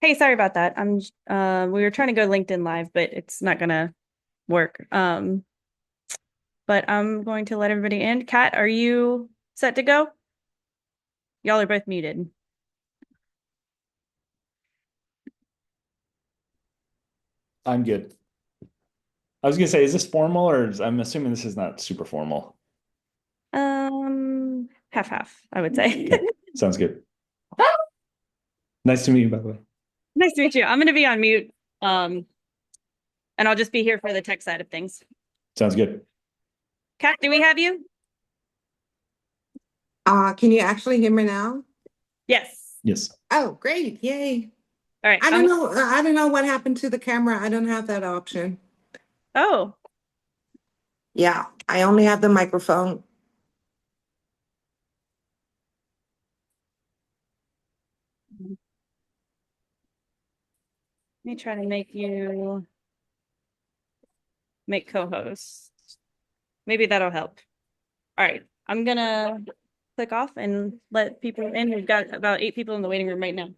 Hey, sorry about that. We were trying to go LinkedIn Live, but it's not gonna work. But I'm going to let everybody in. Kat, are you set to go? Y'all are both muted. I'm good. I was gonna say, is this formal I'm assuming this is not super formal. Half, I would say. Okay, sounds good. Nice to meet you, by the way. Nice to meet you. I'm gonna be on mute. And I'll just be here for the tech side of things. Sounds good. Kat, do we have you? Can you actually hear me now? Yes. Yes. Oh, great. Yay. All right. I don't know. I don't know what happened to the camera. I don't have that option. Oh, Yeah, I only have the microphone. let me try to make co-host. Maybe that'll help. All right. I'm gonna click off and let people in. We've got about 8 people in the waiting room right now.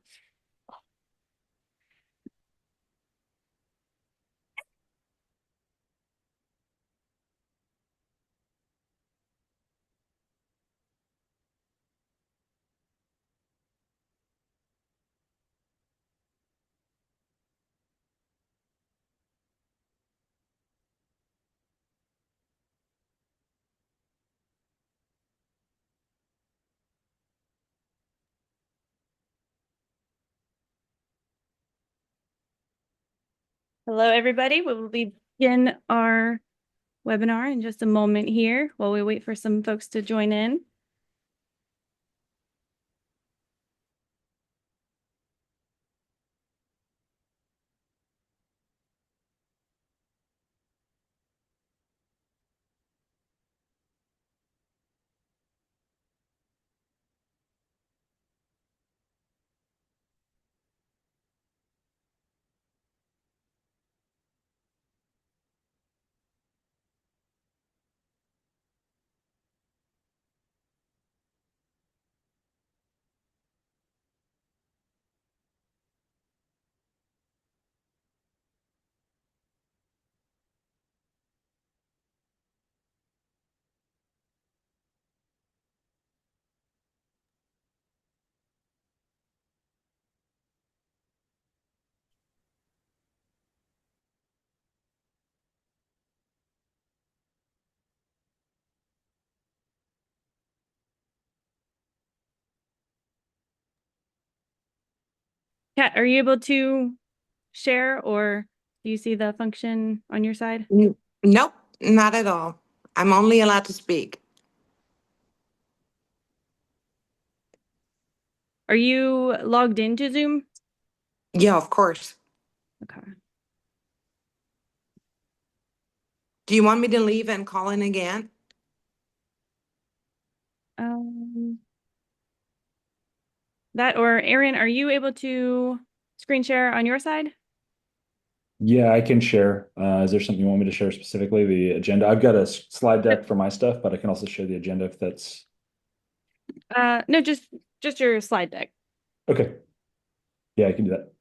Hello, everybody. We will begin our webinar in just a moment here while we wait for some folks to join in. Kat, are you able to share or do you see the function on your side? Nope, not at all. I'm only allowed to speak. Are you logged into Zoom? Yeah, of course. Okay. Do you want me to leave and call in again? Um, that or Aaron, are you able to screen share on your side? Yeah, I can share. Is there something you want me to share specifically? The agenda? I've got a slide deck for my stuff, but I can also share the agenda if that's No, just your slide deck. okay. Yeah, I can do that.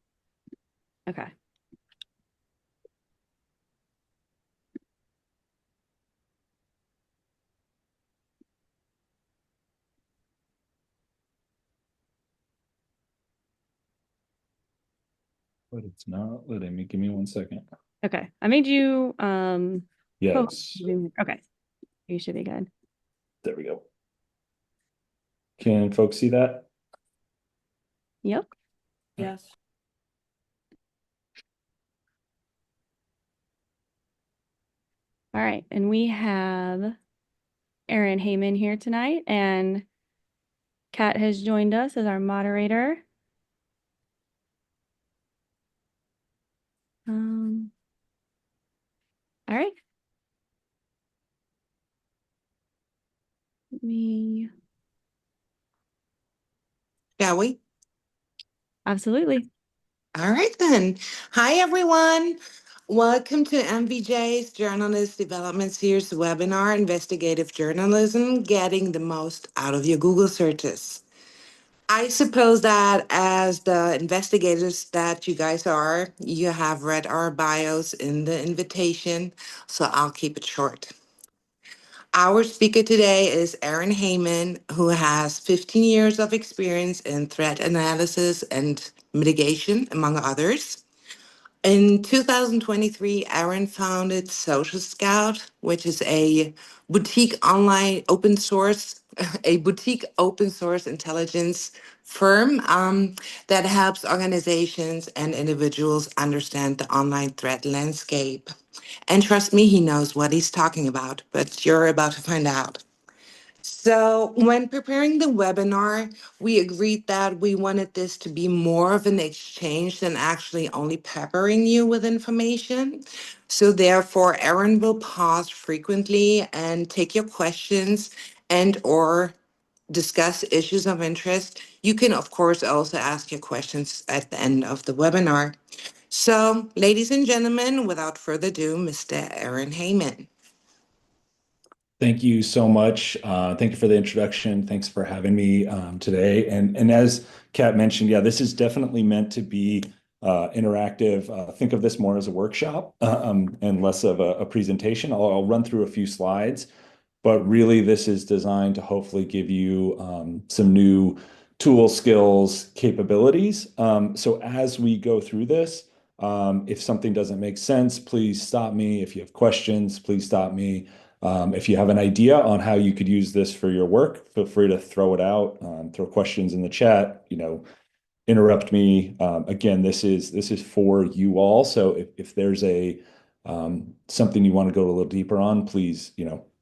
Okay. But it's not letting me. Give me 1 second. Okay. I made you Yeah, okay. You should be good. there we go. Can folks see that? Yep. Yes. All right. And we have Aaron Hayman here tonight, and Kat has joined us as our moderator. All right. Shall we? Absolutely. All right, then. Hi, everyone. Welcome to MVJ's Journalist Development Series webinar, Investigative Journalism, Getting the Most Out of Your Google Searches. I suppose that as the investigators that you guys are, you have read our bios in the invitation, so I'll keep it short. Our speaker today is Aaron Hayman, who has 15 years of experience in threat analysis and mitigation, among others. In 2023, Aaron founded SocialScout, which is a boutique online open source, a boutique open source intelligence firm that helps organizations and individuals understand the online threat landscape. And trust me, he knows what he's talking about, but you're about to find out. So, when preparing the webinar, we agreed that we wanted this to be more of an exchange than actually only peppering you with information. So, therefore, Aaron will pause frequently and take your questions and or discuss issues of interest. You can, of course, also ask your questions at the end of the webinar. So, ladies and gentlemen, without further ado, Mr. Aaron Hayman. Thank you so much. Thank you for the introduction. Thanks for having me today. And as Kat mentioned, yeah, this is definitely meant to be interactive. Think of this more as a workshop and less of a presentation. I'll run through a few slides, but really this is designed to hopefully give you some new tool skills, capabilities. So as we go through this, if something doesn't make sense, please stop me. If you have questions, please stop me. If you have an idea on how you could use this for your work, feel free to throw it out, throw questions in the chat, interrupt me. Again, this is for you all. So if there's a something you want to go a little deeper on, please,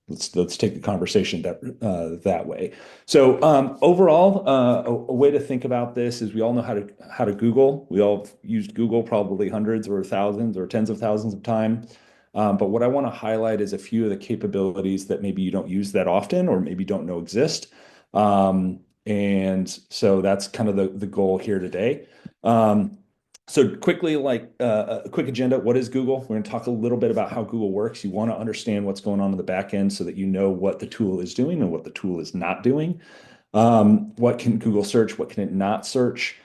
let's take the conversation that way. So overall, a way to think about this is we all know how to Google. We all have used Google probably hundreds or thousands or tens of thousands of times. But what I want to highlight is a few of the capabilities that maybe you don't use that often or maybe don't know exist. And so that's kind of the goal here today. So quickly, like a quick agenda, what is Google? We're going to talk a little bit about how Google works. You want to understand what's going on in the back end so that you know what the tool is doing and what the tool is not doing. What can Google search? What can it not search?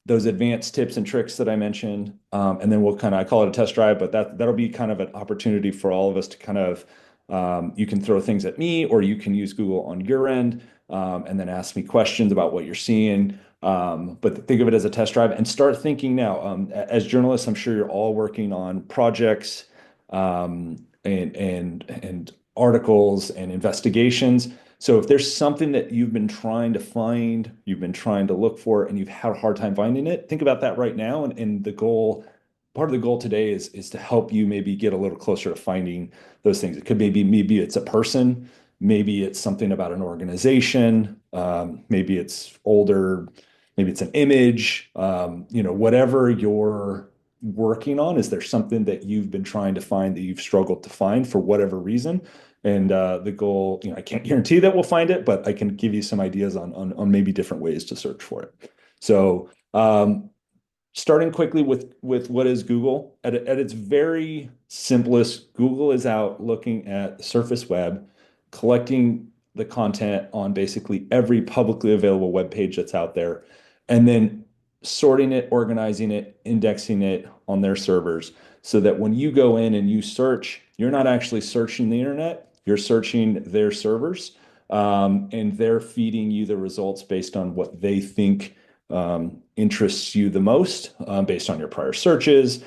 Those advanced tips and tricks that I mentioned. And then I call it a test drive, but that'll be kind of an opportunity for all of us to kind of, you can throw things at me or you can use Google on your end and then ask me questions about what you're seeing. But think of it as a test drive and start thinking now. As journalists, I'm sure you're all working on projects and articles and investigations. So if there's something that you've been trying to find, you've been trying to look for, and you've had a hard time finding it, think about that right now. And part of the goal today is to help you maybe get a little closer to finding those things. It could maybe it's a person, maybe it's something about an organization, maybe it's older, maybe it's an image, whatever you're working on. Is there something that you've been trying to find that you've struggled to find for whatever reason? And the goal, I can't guarantee that we'll find it, but I can give you some ideas on maybe different ways to search for it. So starting quickly with what is Google. At its very simplest, Google is out looking at the surface web, collecting the content on basically every publicly available web page that's out there, and then sorting it, organizing it, indexing it on their servers so that when you go in and you search, you're not actually searching the internet, you're searching their servers, and they're feeding you the results based on what they think interests you the most, based on your prior searches,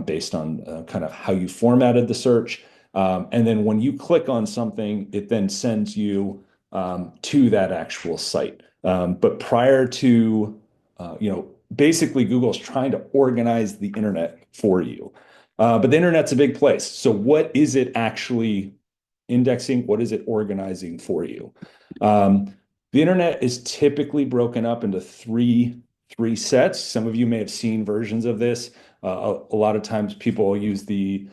based on kind of how you formatted the search. And then when you click on something, it then sends you to that actual site. But prior to, basically Google's trying to organize the internet for you. But the internet's a big place. So what is it actually indexing? What is it organizing for you? The internet is typically broken up into three sets. Some of you may have seen versions of this. A lot of times people use the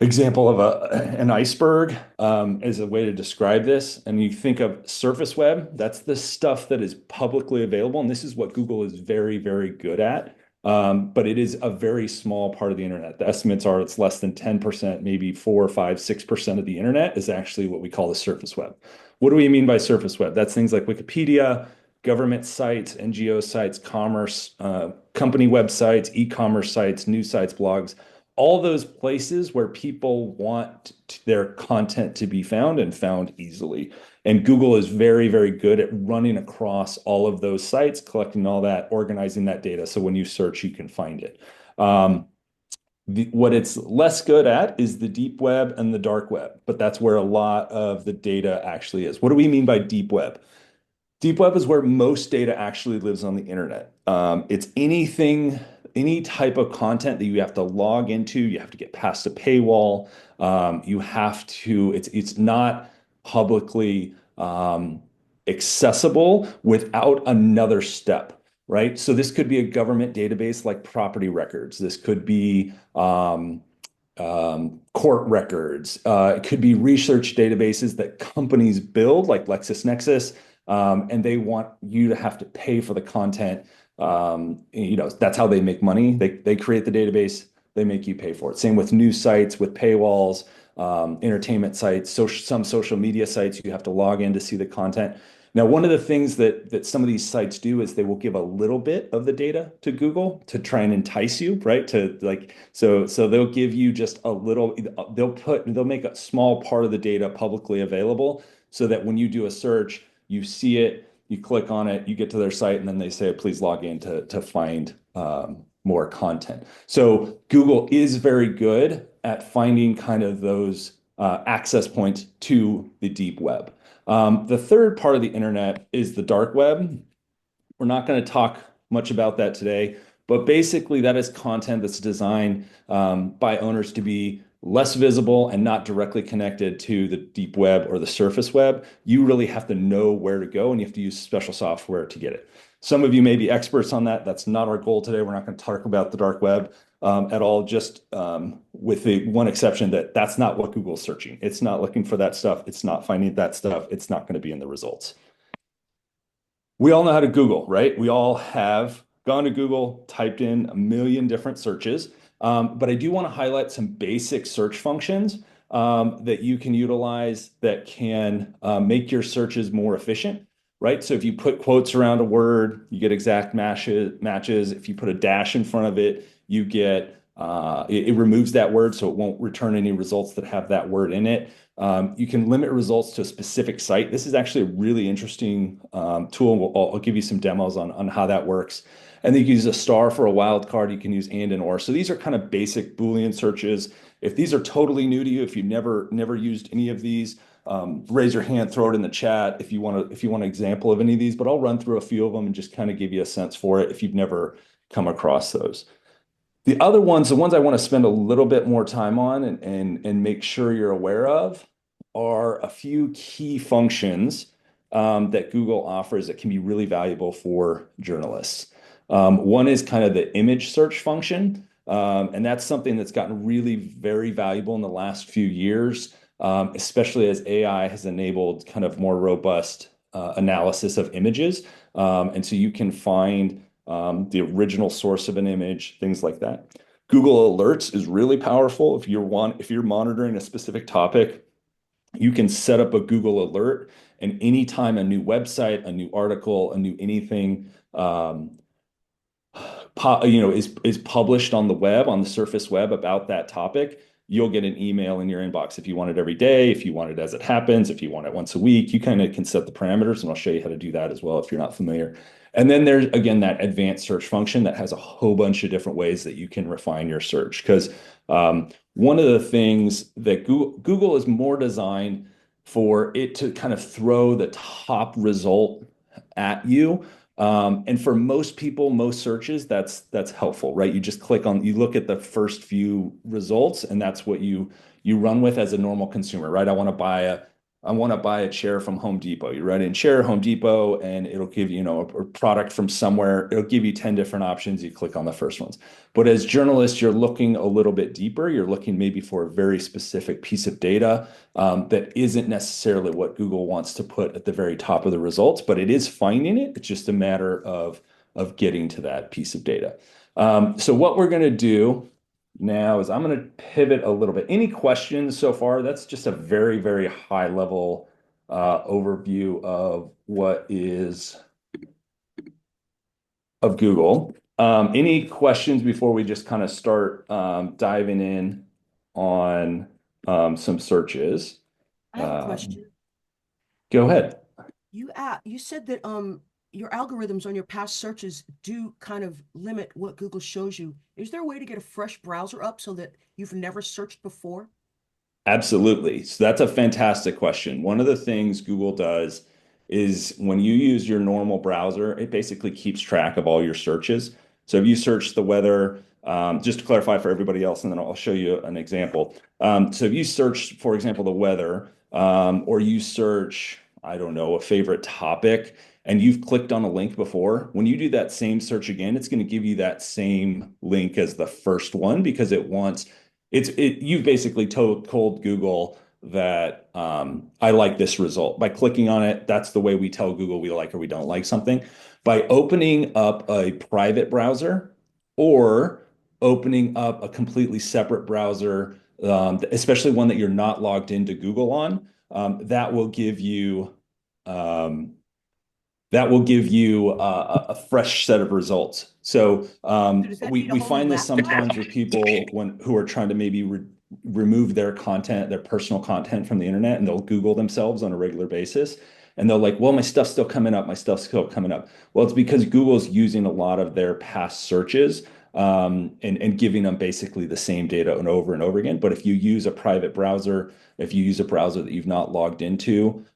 example of an iceberg as a way to describe this. And you think of surface web, that's the stuff that is publicly available. And this is what Google is very, very good at. but it is a very small part of the internet. The estimates are it's less than 10%, maybe 4, 5, 6% of the internet is actually what we call the surface web. What do we mean by surface web? That's things like Wikipedia, government sites, NGO sites, commerce, company websites, e-commerce sites, news sites, blogs, all those places where people want their content to be found and found easily. And Google is very, very good at running across all of those sites, collecting all that, organizing that data. So when you search, you can find it. What it's less good at is the deep web and the dark web, but that's where a lot of the data actually is. What do we mean by deep web? Deep web is where most data actually lives on the internet. It's anything, any type of content that you have to log into, you have to get past a paywall. You have to, it's not publicly accessible without another step, right? So this could be a government database like property records. This could be court records. It could be research databases that companies build, like LexisNexis, and they want you to have to pay for the content. That's how they make money. They create the database, they make you pay for it. Same with news sites, with paywalls, entertainment sites, some social media sites, you have to log in to see the content. Now, one of the things that some of these sites do is they will give a little bit of the data to Google to try and entice you, right? So they'll give you just a little, they'll make a small part of the data publicly available so that when you do a search, you see it, you click on it, you get to their site, and then they say, please log in to find more content. So Google is very good at finding kind of those access points to the deep web. The third part of the internet is the dark web. We're not going to talk much about that today, but basically that is content that's designed by owners to be less visible and not directly connected to the deep web or the surface web. You really have to know where to go and you have to use special software to get it. Some of you may be experts on that. That's not our goal today. We're not going to talk about the dark web at all, just with the one exception that that's not what Google's searching. It's not looking for that stuff. It's not finding that stuff. It's not going to be in the results. We all know how to Google, right? We all have gone to Google, typed in a million different searches, but I do want to highlight some basic search functions that you can utilize that can make your searches more efficient, right? So if you put quotes around a word, you get exact matches. If you put a dash in front of it, you get it removes that word, so it won't return any results that have that word in it. You can limit results to a specific site. This is actually a really interesting tool. I'll give you some demos on how that works. And then you can use a star for a wildcard. You can use and or. So these are kind of basic Boolean searches. If these are totally new to you, if you've never used any of these, raise your hand, throw it in the chat if you want an example of any of these. But I'll run through a few of them and just kind of give you a sense for it if you've never come across those. The other ones, the ones I want to spend a little bit more time on and make sure you're aware of, are a few key functions that Google offers that can be really valuable for journalists. One is kind of the image search function, and that's something that's gotten really very valuable in the last few years, especially as AI has enabled kind of more robust analysis of images. And so you can find the original source of an image, things like that. Google Alerts is really powerful. If you're monitoring a specific topic, you can set up a Google Alert, and anytime a new website, a new article, a new anything is published on the web, on the surface web about that topic, you'll get an email in your inbox. If you want it every day, if you want it as it happens, if you want it once a week, you kind of can set the parameters, and I'll show you how to do that as well if you're not familiar. And then there's, again, that advanced search function that has a whole bunch of different ways that you can refine your search. Because one of the things that Google is more designed for it to kind of throw the top result at you. And for most people, most searches, that's helpful, right? You just you look at the first few results, and that's what you run with as a normal consumer, right? I want to buy a chair from Home Depot. You write in chair, Home Depot, and it'll give you, a product from somewhere. It'll give you 10 different options. You click on the first ones. But as journalists, you're looking a little bit deeper. You're looking maybe for a very specific piece of data that isn't necessarily what Google wants to put at the very top of the results, but it is finding it. It's just a matter of getting to that piece of data. So what we're going to do now is I'm going to pivot a little bit. Any questions so far? That's just a very, very high level overview of what is of Google. Any questions before we just kind of start diving in on some searches? I have a Um, question. Go ahead. You said that your algorithms on your past searches do kind of limit what Google shows you. Is there a way to get a fresh browser up so that you've never searched before? Absolutely. So that's a fantastic question. One of the things Google does is when you use your normal browser, it basically keeps track of all your searches. So if you search the weather, just to clarify for everybody else, and then I'll show you an example. So if you search, for example, the weather, or you search, I don't know, a favorite topic, and you've clicked on a link before, when you do that same search again, it's going to give you that same link as the first one because it wants you've basically told Google that I like this result. By clicking on it, that's the way we tell Google we like or we don't like something. By opening up a private browser or opening up a completely separate browser, especially one that you're not logged into Google on, that will give you um, a fresh set of results. So So does that we need a we whole new find this laptop? sometimes with people who are trying to maybe remove their content, their personal content from the internet, and they'll Google themselves on a regular basis. And they're like, well, my stuff's still coming up. My stuff's still coming up. Well, it's because Google's using a lot of their past searches and giving them basically the same data and over again. But if you use a private browser, if you use a browser that you've not logged into,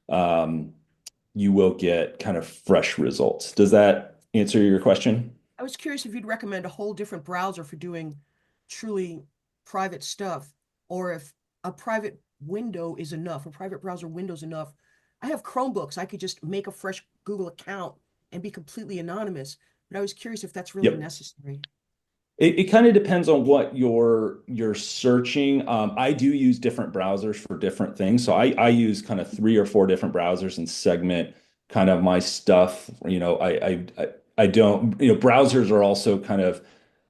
you will get kind of fresh results. Does that answer your question? I was curious if you'd recommend a whole different browser for doing truly private stuff, or if a private window is enough, a private browser window is enough. I have Chromebooks. I could just make a fresh Google account and be completely anonymous. But I was curious if that's really Yep. necessary. It kind of depends on what you're searching. I do use different browsers for different things. So I use kind of three or four different browsers and segment kind of my stuff. I don't, browsers are also kind of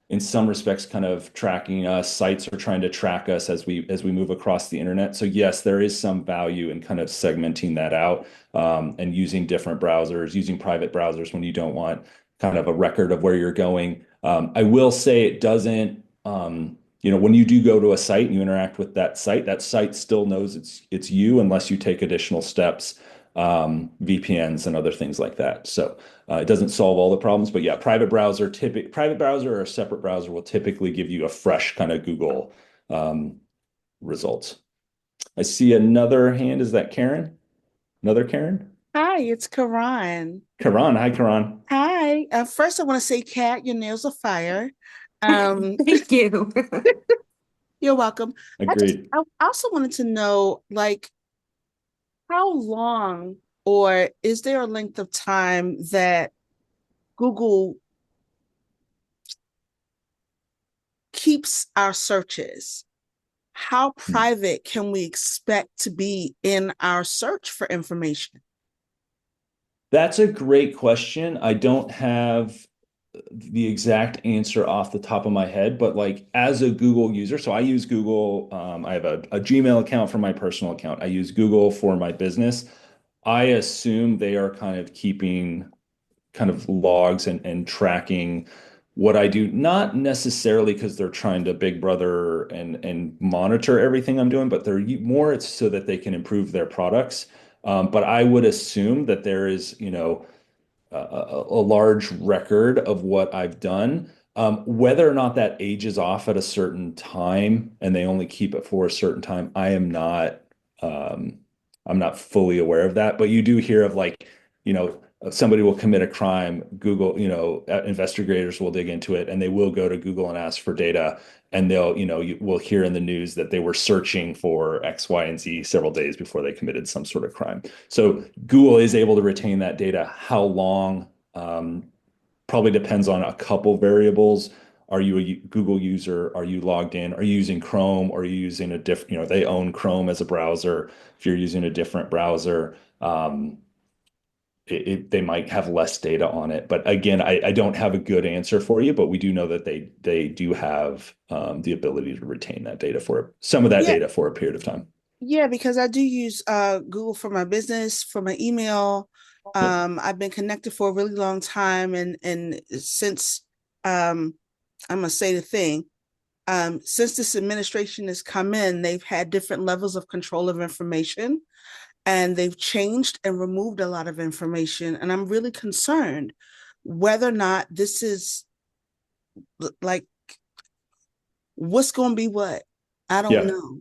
in some respects kind of tracking us. Sites are trying to track us as we move across the internet. So yes, there is some value in kind of segmenting that out and using different browsers, using private browsers when you don't want kind of a record of where you're going. I will say it doesn't. When you do go to a site and you interact with that site still knows it's you unless you take additional steps, VPNs and other things like that. So it doesn't solve all the problems, but yeah, private browser or a separate browser will typically give you a fresh kind of Google um, results. I see another hand. Is that Karen? Another Karen? Hi, it's Karan. Karan. Hi, Karan. Hi. First, I want to say, Kat, your nails are fire. Thank you. You're welcome. Agreed. I also wanted to know, like, how long or is there a length of time that Google keeps our searches? How private can we expect to be in our search for information? That's a great question. I don't have the exact answer off the top of my head, but like as a Google user, so I use Google. I have a Gmail account for my personal account. I use Google for my business. I assume they are kind of keeping kind of logs and tracking what I do, not necessarily because they're trying to big brother and monitor everything I'm doing, but they're more it's so that they can improve their products. But I would assume that there is, a large record of what I've done. Whether or not that ages off at a certain time and they only keep it for a certain time, um, I'm not fully aware of that. But you do hear of like, somebody will commit a crime, Google, investigators will dig into it and they will go to Google and ask for data. And we'll hear in the news that they were searching for X, Y, and Z several days before they committed some sort of crime. So Google is able to retain that data. How long? Probably depends on a couple variables. Are you a Google user? Are you logged in? Are you using Chrome? Or are you using a different, they own Chrome as a browser. If you're using a different browser, they might have less data on it. But again, I don't have a good answer for you, but we do know that they do have the ability to retain that data for some of that Yeah. data for a period of time. Yeah, because I do use Google for my business, for my email. Yep. I've been connected for a really long time, and since I'm gonna say the thing, since this administration has come in, they've had different levels of control of information, and they've changed and removed a lot of information, and I'm really concerned whether or not this is like what's going to be what. I don't Yeah. know.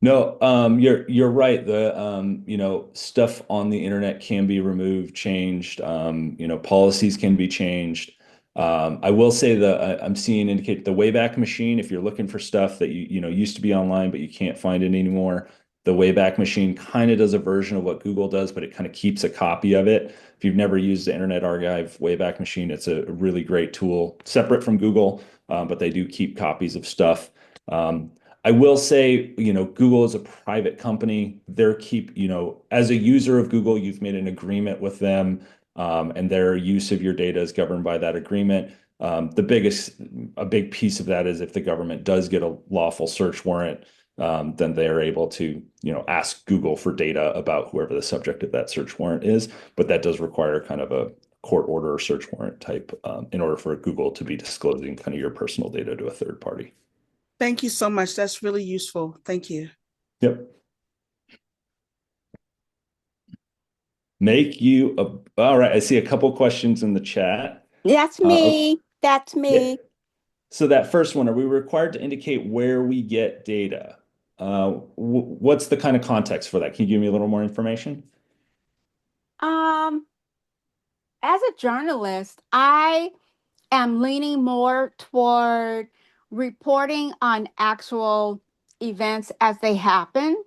No, you're right. The stuff on the internet can be removed, changed. Policies can be changed. I will say I'm seeing indicate the Wayback Machine. If you're looking for stuff that used to be online but you can't find it anymore, the Wayback Machine kind of does a version of what Google does, but it kind of keeps a copy of it. If you've never used the Internet Archive Wayback Machine, it's a really great tool, separate from Google, but they do keep copies of stuff. Um, I will say, Google is a private company. As a user of Google, you've made an agreement with them, and their use of your data is governed by that agreement. A big piece of that is if the government does get a lawful search warrant, then they are able to, ask Google for data about whoever the subject of that search warrant is. But that does require kind of a court order or search warrant type, in order for Google to be disclosing kind of your personal data to a third party. Thank you so much. That's really useful. Thank you. Yep. All right. I see a couple questions in the chat. That's Okay. me. That's Yeah. me. So that first one, are we required to indicate where we get data? What's the kind of context for that? Can you give me a little more information? Um, as a journalist, I am leaning more toward reporting on actual events as they happen.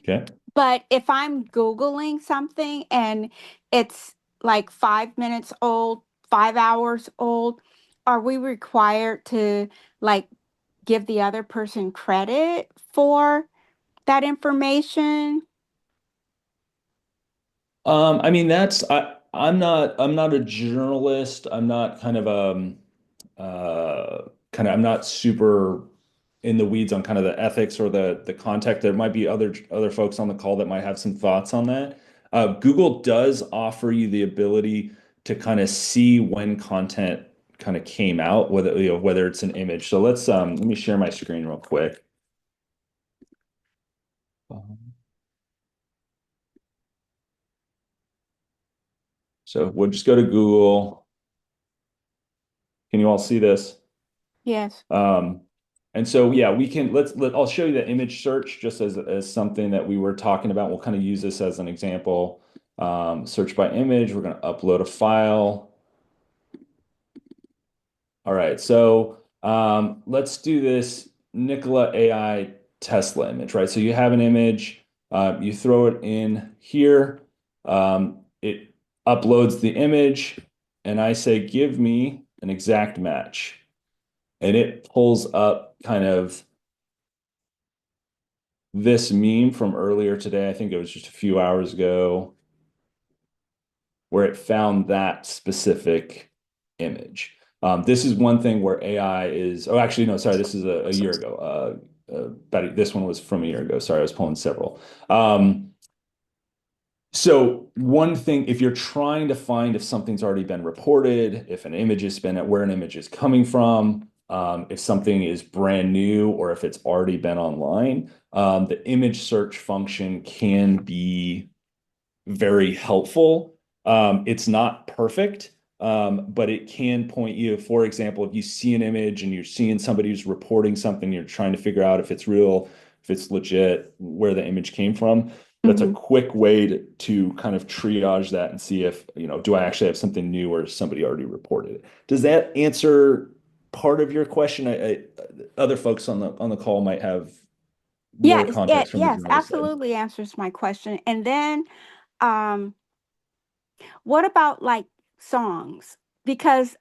Okay. But if I'm Googling something and it's like 5 minutes old, 5 hours old, are we required to like give the other person credit for that information? I mean, I'm not a journalist. I'm not kind of I'm not super in the weeds on kind of the ethics or the context. There might be other folks on the call that might have some thoughts on that. Google does offer you the ability to kind of see when content kind of came out, whether it's an image. So let me share my screen real quick. So we'll just go to Google. Can you all see this? Yes. And so, yeah, I'll show you the image search just as something that we were talking about. We'll kind of use this as an example. Search by image, we're going to upload a file. All right, so let's do this Nikola AI Tesla image, right? So you have an image, you throw it in here, it uploads the image, and I say, give me an exact match. And it pulls up kind of this meme from earlier today. I think it was just a few hours ago, where it found that specific image. This is one thing where AI is, oh, actually, no, sorry, this is a year ago. This one was from a year ago. Sorry, I was pulling several. So one thing, if you're trying to find if something's already been reported, if an image has been where an image is coming from, if something is brand new or if it's already been online, the image search function can be very helpful. It's not perfect, but it can point you, for example, if you see an image and you're seeing somebody who's reporting something, you're trying to figure out if it's real, if it's legit, where the image came from. That's a quick way to kind of triage that and see if, do I actually have something new or somebody already reported it? Does that answer part of your question? Other folks on the call might have more Yes, context from the yes, journalist side. absolutely answers my question. And then um what about like songs? Because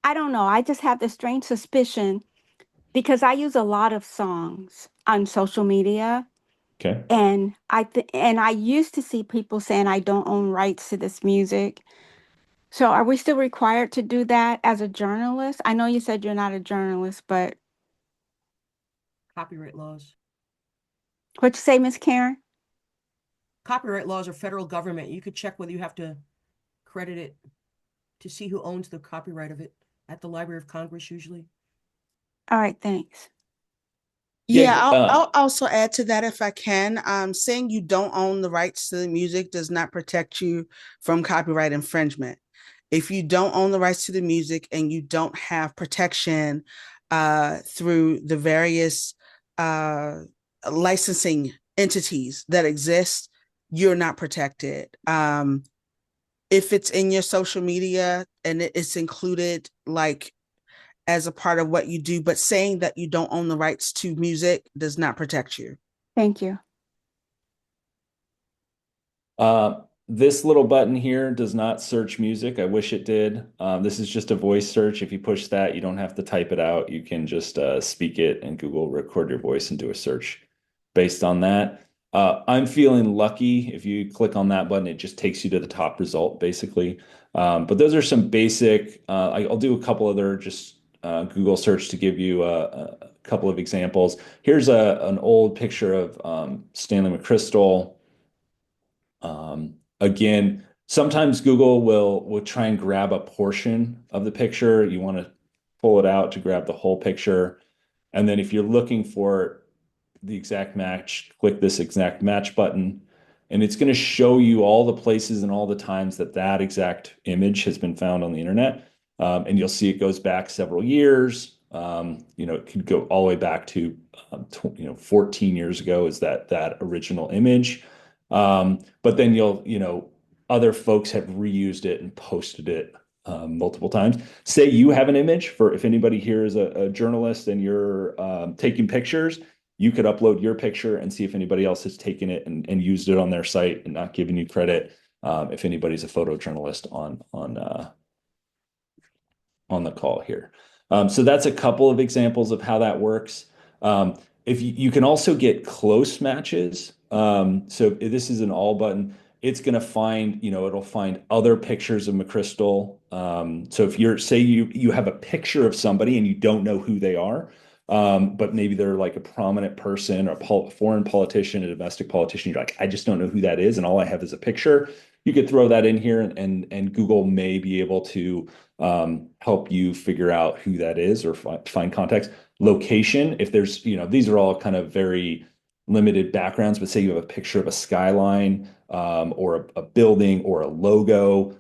I don't know, I just have this strange suspicion because I use a lot of songs on social media Okay. And I used to see people saying I don't own rights to this music. So are we still required to do that as a journalist? I know you said you're not a journalist, but Copyright laws. what'd you say, Miss Karen? Copyright laws are federal government. You could check whether you have to credit it to see who owns the copyright of it at the Library of Congress usually. All right, thanks. Yeah, Yeah. I'll also add to that if I can. Saying you don't own the rights to the music does not protect you from copyright infringement. If you don't own the rights to the music and you don't have protection through the various uh, licensing entities that exist, you're not protected. If it's in your social media and it's included like as a part of what you do, but saying that you don't own the rights to music does not protect you. Thank you. This little button here does not search music. I wish it did. This is just a voice search. If you push that, you don't have to type it out. You can just speak it, and Google record your voice and do a search based on that. I'm feeling lucky. If you click on that button, it just takes you to the top result, basically. But those are some basic. I'll do a couple other just Google search to give you a couple of examples. Here's an old picture of Stanley McChrystal. Again, sometimes Google will try and grab a portion of the picture. You want to pull it out to grab the whole picture. And then if you're looking for the exact match, click this exact match button, and it's going to show you all the places and all the times that that exact image has been found on the internet. And you'll see it goes back several years. It could go all the way back to 14 years ago is that original image. But then other folks have reused it and posted it multiple times. Say you have an image for if anybody here is a journalist and you're taking pictures, you could upload your picture and see if anybody else has taken it and used it on their site and not giving you credit. If anybody's a photojournalist on the call here. So that's a couple of examples of how that works. If you can also get close matches. So if this is an all button, it's going to find, it'll find other pictures of McChrystal. So if you have a picture of somebody and you don't know who they are, but maybe they're like a prominent person or a foreign politician, a domestic politician, you're like, I just don't know who that is, and all I have is a picture. You could throw that in here, and Google may be able to help you figure out who that is or find context. Location, if there's, these are all kind of very limited backgrounds, but say you have a picture of a skyline or a building or a logo,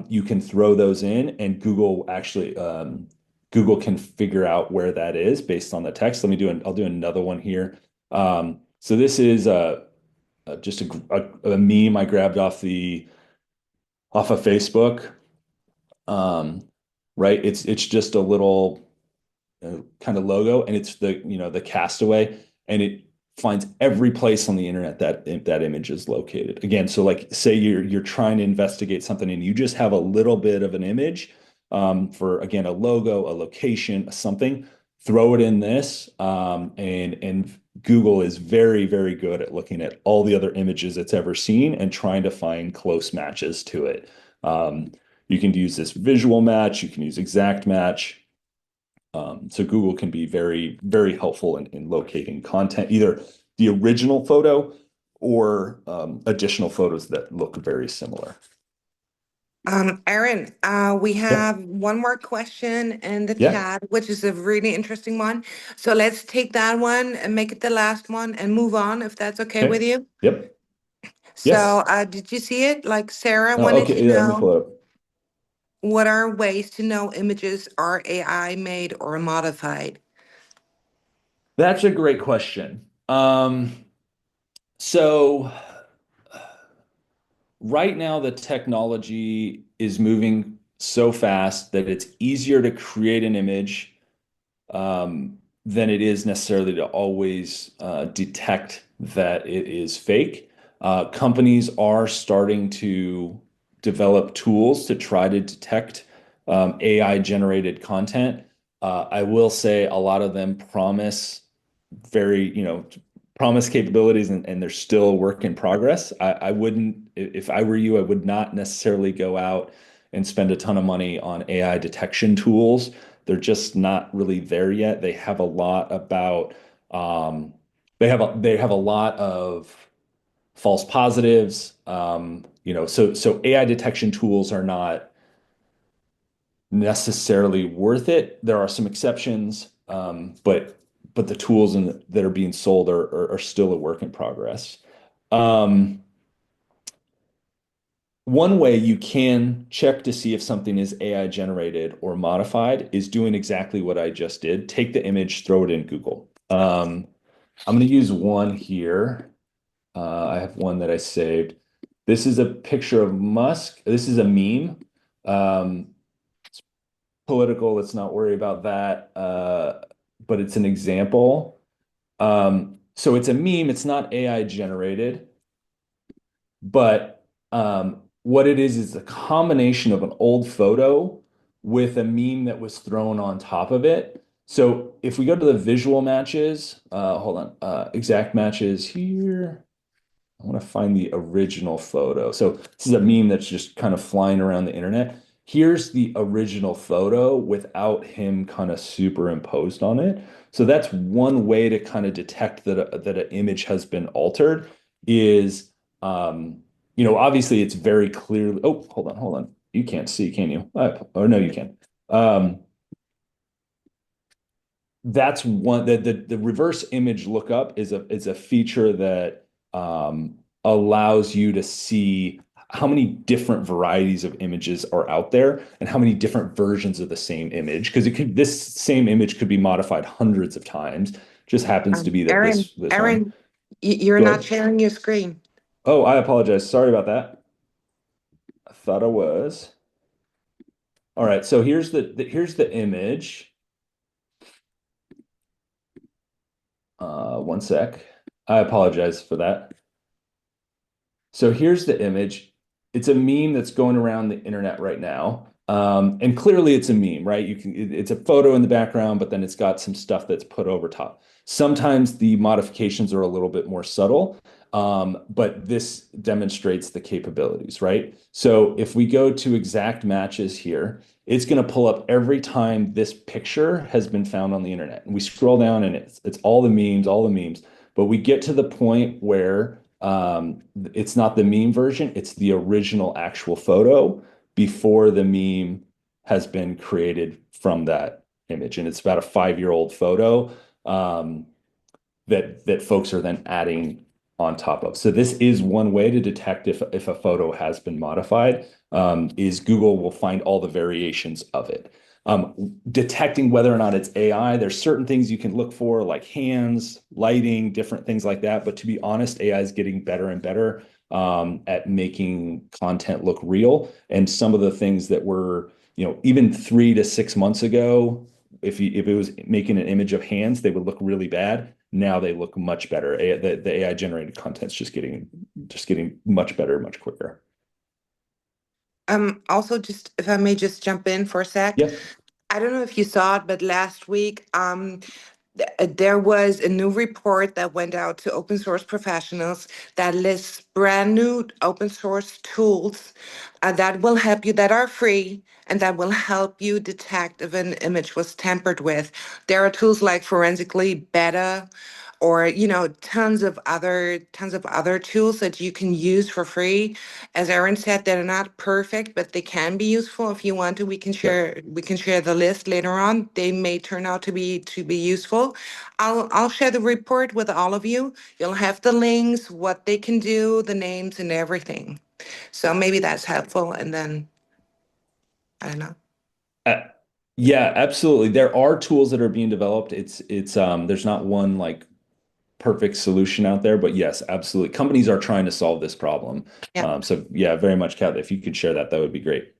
you can throw those in, and Google can figure out where that is based on the text. I'll do another one here. So this is just a meme I grabbed off of Facebook. Right? It's just a little kind of logo, and it's the castaway, and it finds every place on the internet that image is located. Again, so like say you're trying to investigate something and you just have a little bit of an image for again a logo, a location, something, throw it in this, and Google is very, very good at looking at all the other images it's ever seen and trying to find close matches to it. You can use this visual match, you can use exact match. So Google can be very, very helpful in locating content, either the original photo or additional photos that look very similar. Aaron, we Yeah. have one more question in the Yeah. chat, which is a really interesting one. So let's take that one and make it the last one and move on, if that's okay with Okay. you. Yep. Yes. So, did you see it? Like Sarah Oh, wanted okay. to Yeah, let me know pull it up. what are ways to know images are AI made or modified? That's a great question. So right now, the technology is moving so fast that it's easier to create an image than it is necessarily to always detect that it is fake. Companies are starting to develop tools to try to detect AI-generated content. I will say a lot of them promise very, promised capabilities and they're still a work in progress. I wouldn't, if I were you, I would not necessarily go out and spend a ton of money on AI detection tools. They're just not really there yet. They have a lot about, they have a lot of false positives. So AI detection tools are not necessarily worth it. There are some exceptions, but the tools that are being sold are still a work in progress. One way you can check to see if something is AI generated or modified is doing exactly what I just did. Take the image, throw it in Google. I'm going to use one here. I have one that I saved. This is a picture of Musk. This is a meme. It's political. Let's not worry about that. But it's an example. So it's a meme. It's not AI generated, but what it is a combination of an old photo with a meme that was thrown on top of it. So if we go to the visual matches, hold on, exact matches here. I want to find the original photo. So this is a meme that's just kind of flying around the internet. Here's the original photo without him kind of superimposed on it. So that's one way to kind of detect that an image has been altered is, obviously it's very clearly, oh, hold on. You can't see, can you? Oh, no, you can. That's one the reverse image lookup is a feature that allows you to see how many different varieties of images are out there and how many different versions of the same image. Because this same image could be modified hundreds of times. Just happens to be that Aaron, this one. Aaron, you're Go not ahead. sharing your screen. Oh, I apologize. Sorry about that. I thought I was. All right, so here's the image. One sec. I apologize for that. So here's the image. It's a meme that's going around the internet right now. And clearly it's a meme, right? It's a photo in the background, but then it's got some stuff that's put over top. Sometimes the modifications are a little bit more subtle, but this demonstrates the capabilities, right? So if we go to exact matches here, it's going to pull up every time this picture has been found on the internet. And we scroll down and it's all the memes, but we get to the point where it's not the meme version, it's the original actual photo before the meme has been created from that image. And it's about a 5-year-old photo that folks are then adding on top of. So this is one way to detect if a photo has been modified, is Google will find all the variations of it. Detecting whether or not it's AI, there's certain things you can look for, like hands, lighting, different things like that. But to be honest, AI is getting better and better at making content look real. And some of the things that were, even 3 to 6 months ago, if it was making an image of hands, they would look really bad. Now they look much better. The AI generated content's just getting much better, much quicker. Also, just if I may just jump in for a sec. Yeah. I don't know if you saw it, but last week, there was a new report that went out to open source professionals that lists brand new open source tools that will help you, that are free, and that will help you detect if an image was tampered with. There are tools like Forensically Beta, or tons of other tools that you can use for free. As Aaron said, they're not perfect, but they can be useful. If you want to, we can share the list later on. They may turn out to be useful. I'll share the report with all of you. You'll have the links, what they can do, the names, and everything. So maybe that's helpful. And then I don't know. Uh, yeah, absolutely. There are tools that are being developed. It's there's not one like perfect solution out there, but yes, absolutely. Companies are trying to solve this problem. Yeah, So yeah, very much, Kat, if you could share that, that would be great.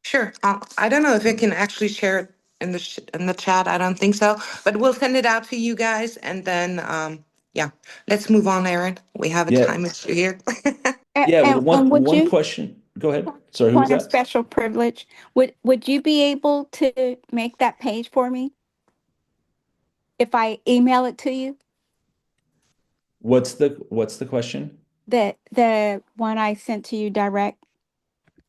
sure. I don't know if I can actually share it in the chat. I don't think so, but we'll send it out to you guys, and then yeah, let's move on, Aaron. We have a Yeah. time issue here. Yeah, And would one you question. Go ahead. Sorry, who was point of that? special privilege? Would you be able to make that page for me if I email it to you? What's the question? The one I sent to you direct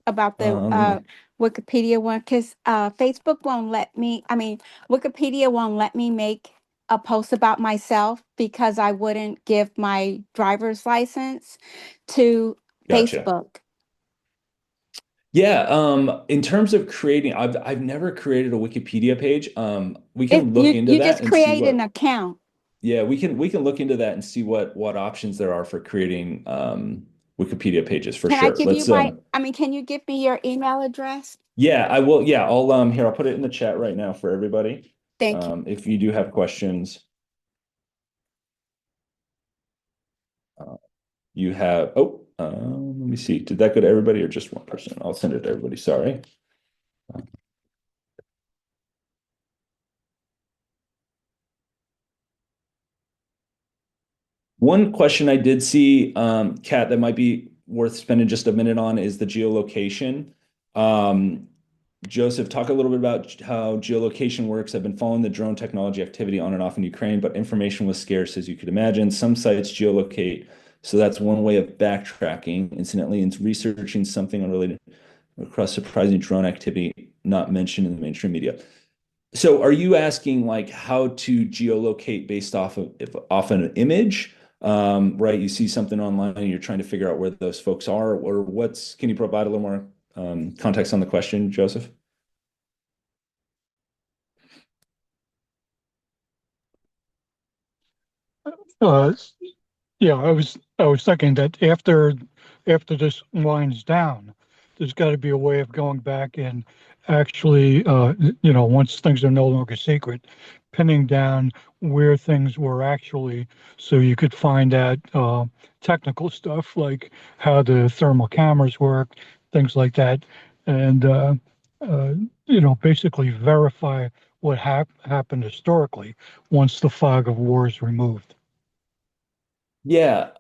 about the Let me. Wikipedia one, because Facebook won't let me, I mean, Wikipedia won't let me make a post about myself because I wouldn't give my driver's license to Gotcha. Facebook. Yeah, in terms of creating, I've never created a Wikipedia page. We It can look you into you that just and see create an what, account. yeah, we can look into that and see what options there are for creating Wikipedia pages for Can I sure. give you Let's my, I mean, can you give me your email address? yeah, I will. Yeah, I'll here, I'll put it in the chat right now for everybody. Thank you. If you do have questions, uh, you have, let me see. Did that go to everybody or just one person? I'll send it to everybody. Sorry. One question I did see, Kat, that might be worth spending just a minute on is the geolocation. Um, Joseph, talk a little bit about how geolocation works. I've been following the drone technology activity on and off in Ukraine, but information was scarce, as you could imagine. Some sites geolocate, so that's one way of backtracking. Incidentally, in researching something unrelated across surprising drone activity not mentioned in the mainstream media. So are you asking like how to geolocate based off of off an image? Right, you see something online and you're trying to figure out where those folks are, or can you provide a little more context on the question, Joseph? Uh, yeah, I was thinking that after this winds down, there's got to be a way of going back and actually, once things are no longer secret, pinning down where things were actually, so you could find out technical stuff like how the thermal cameras work, things like that, and uh, basically verify what happened historically once the fog of war is removed. Yeah,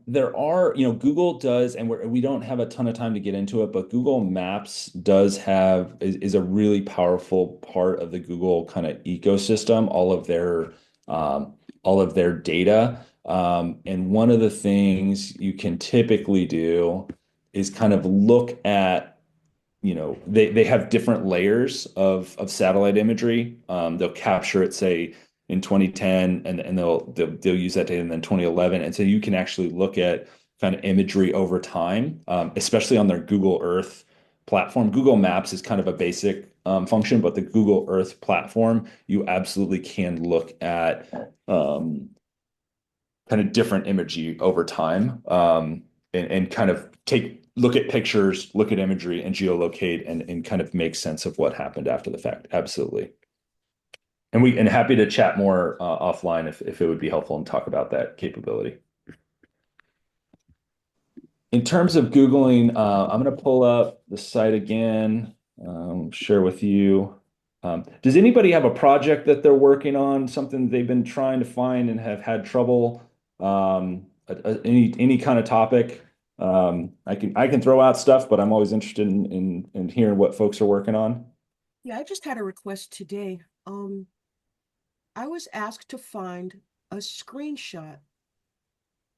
there are, Google does, and we don't have a ton of time to get into it, but Google Maps is a really powerful part of the Google kind of ecosystem, all of their data. And one of the things you can typically do is kind of look at they have different layers of satellite imagery. They'll capture it, say, in 2010, and they'll use that data, and then 2011, and so you can actually look at kind of imagery over time, especially on their Google Earth platform. Google Maps is kind of a basic function, but the Google Earth platform, you absolutely can look at kind of different imagery over time, and kind of look at pictures, look at imagery, and geolocate, and kind of make sense of what happened after the fact. Absolutely. And happy to chat more offline if it would be helpful and talk about that capability. In terms of Googling, I'm going to pull up the site again, share with you. Does anybody have a project that they're working on, something they've been trying to find and have had trouble? Any kind of topic? I can throw out stuff, but I'm always interested in hearing what folks are working on. Yeah, I just had a request today. I was asked to find a screenshot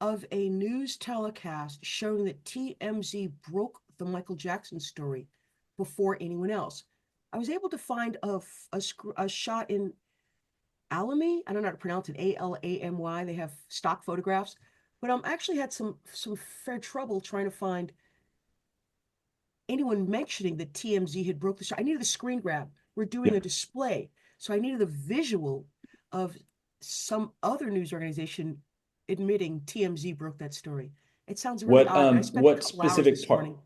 of a news telecast showing that TMZ broke the Michael Jackson story before anyone else. I was able to find a shot in Alamy. I don't know how to pronounce it. Alamy. They have stock photographs, but actually had some fair trouble trying to find anyone mentioning that TMZ had broke the shot. I needed a screen grab. We're doing Yeah. a display, so I needed a visual of some other news organization admitting TMZ broke that story. It sounds really odd. And I spent a What couple hours specific this part? morning.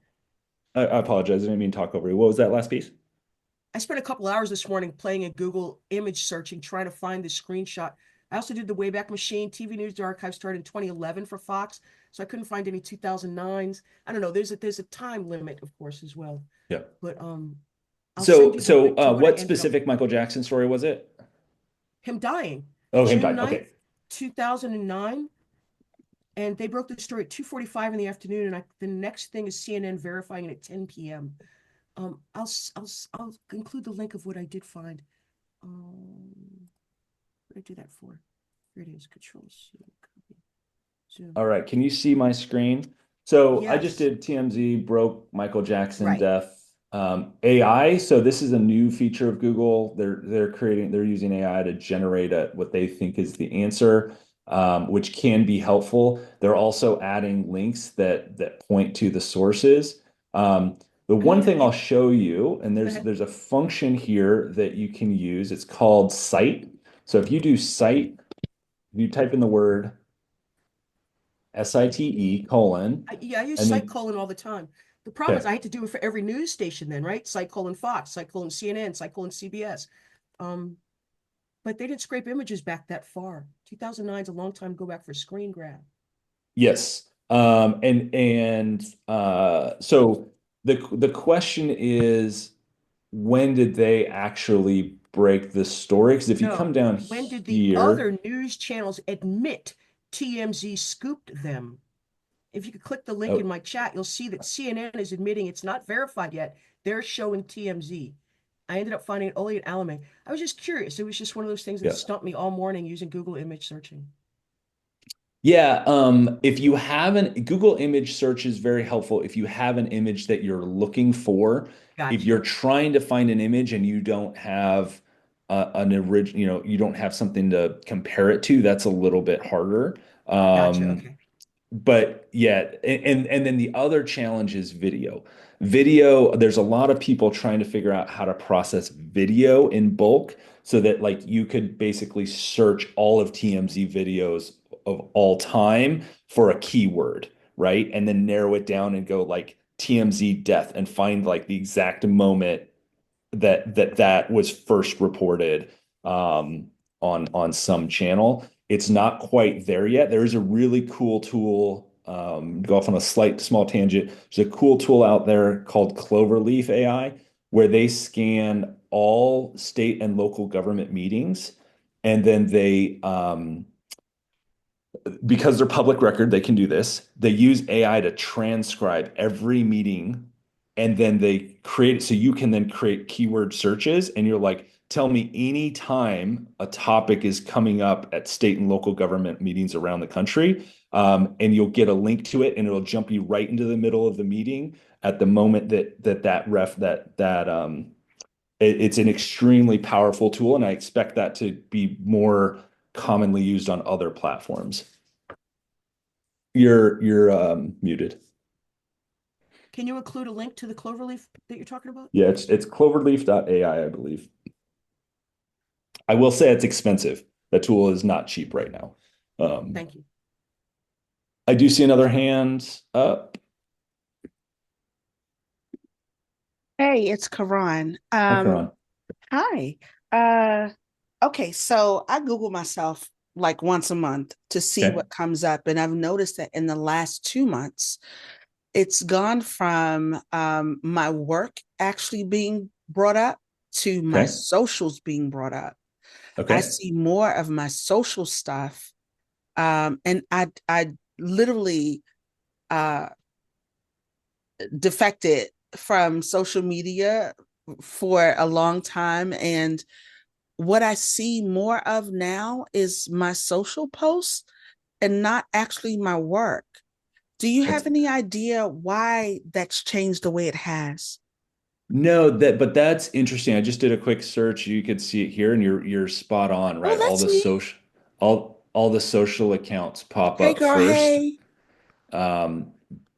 I apologize. I didn't mean to talk over you. What was that last piece? I spent a couple hours this morning playing in Google image searching, trying to find the screenshot. I also did the Wayback Machine. TV News Archive started in 2011 for Fox, so I couldn't find any 2009s. I don't know. There's a time limit, of course, as well. Yeah. But I'll send So, you the link to what I what ended up. specific Michael Jackson story was it? Him dying, Oh, him June dying. 9th, Okay. 2009. And they broke the story at 2:45 in the afternoon. And the next thing is CNN verifying it at 10 p.m. I'll include the link of what I did find. What did I do that for? Here it is. Control C, copy. Zoom. All right. Can you see my screen? So I just Yes. did TMZ broke Michael Jackson Right. death. AI. So this is a new feature of Google. They're using AI to generate what they think is the answer, which can be helpful. They're also adding links that point to the sources. The I mean, one thing I'll show you, and go there's ahead. there's a function here that you can use. It's called cite. So if you do cite, you type in the word SITE colon, Yeah, I use and site then, colon all the time. The problem is okay, I had to do it for every news station then, right? Site colon Fox, site colon CNN, site colon CBS. Um, but they didn't scrape images back that far. 2009 is a long time to go back for screen grab. yes. So the question is, when did they actually break the story? Because if you come No. down When did the here, other news channels admit TMZ scooped them? If you could click the link in oh, my chat, you'll see that CNN is admitting it's not verified yet. They're showing TMZ. I ended up finding it only at Alameda. I was just curious. It was just one of those things that yeah. stumped me all morning using Google image searching. Yeah, if you have Google image search is very helpful if you have an image that you're looking for. If you're Gotcha. trying to find an image and you don't have an original, you don't have something to compare it to, that's a little bit harder. Gotcha. Um, Okay. but yeah, and then the other challenge is video. Video, there's a lot of people trying to figure out how to process video in bulk so that like you could basically search all of TMZ videos of all time for a keyword, right? And then narrow it down and go like TMZ death and find like the exact moment that was first reported on some channel. It's not quite there yet. There is a really cool tool. Go off on a slight small tangent. There's a cool tool out there called Cloverleaf AI, where they scan all state and local government meetings, and then because they're public record, they can do this. They use AI to transcribe every meeting and then they create so you can then create keyword searches and you're like, tell me any time a topic is coming up at state and local government meetings around the country. And you'll get a link to it and it'll jump you right into the middle of the meeting at the moment it's an extremely powerful tool. And I expect that to be more commonly used on other platforms. You're muted. Can you include a link to the Cloverleaf that you're talking about? Yeah, it's cloverleaf.ai, I believe. I will say it's expensive. The tool is not cheap right now. Thank you. I do see another hand up. Hey, it's Karan. Hi, Karan. Hi. Okay, so I Google myself like once a month to see Okay. what comes up. And I've noticed that in the last 2 months, it's gone from my work actually being brought up to my Okay. socials being brought up. I Okay. see more of my social stuff. And I literally uh defected from social media for a long time. And what I see more of now is my social posts and not actually my work. Do you That's have any idea why that's changed the way it has? no, but that's interesting. I just did a quick search. You could see it here, and you're spot on, Oh, right? that's me. All the social accounts pop Hey, up girl. first. Hey. um,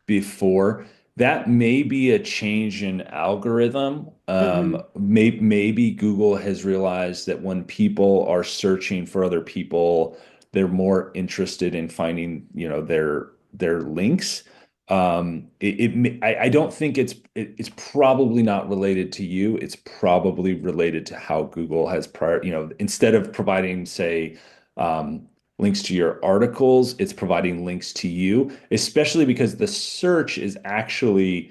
before. That may be a change in algorithm. Mm-hmm. Maybe Google has realized that when people are searching for other people, they're more interested in finding, their links. I don't think it's probably not related to you. It's probably related to how Google has instead of providing, say, um, links to your articles, it's providing links to you, especially because the search is actually,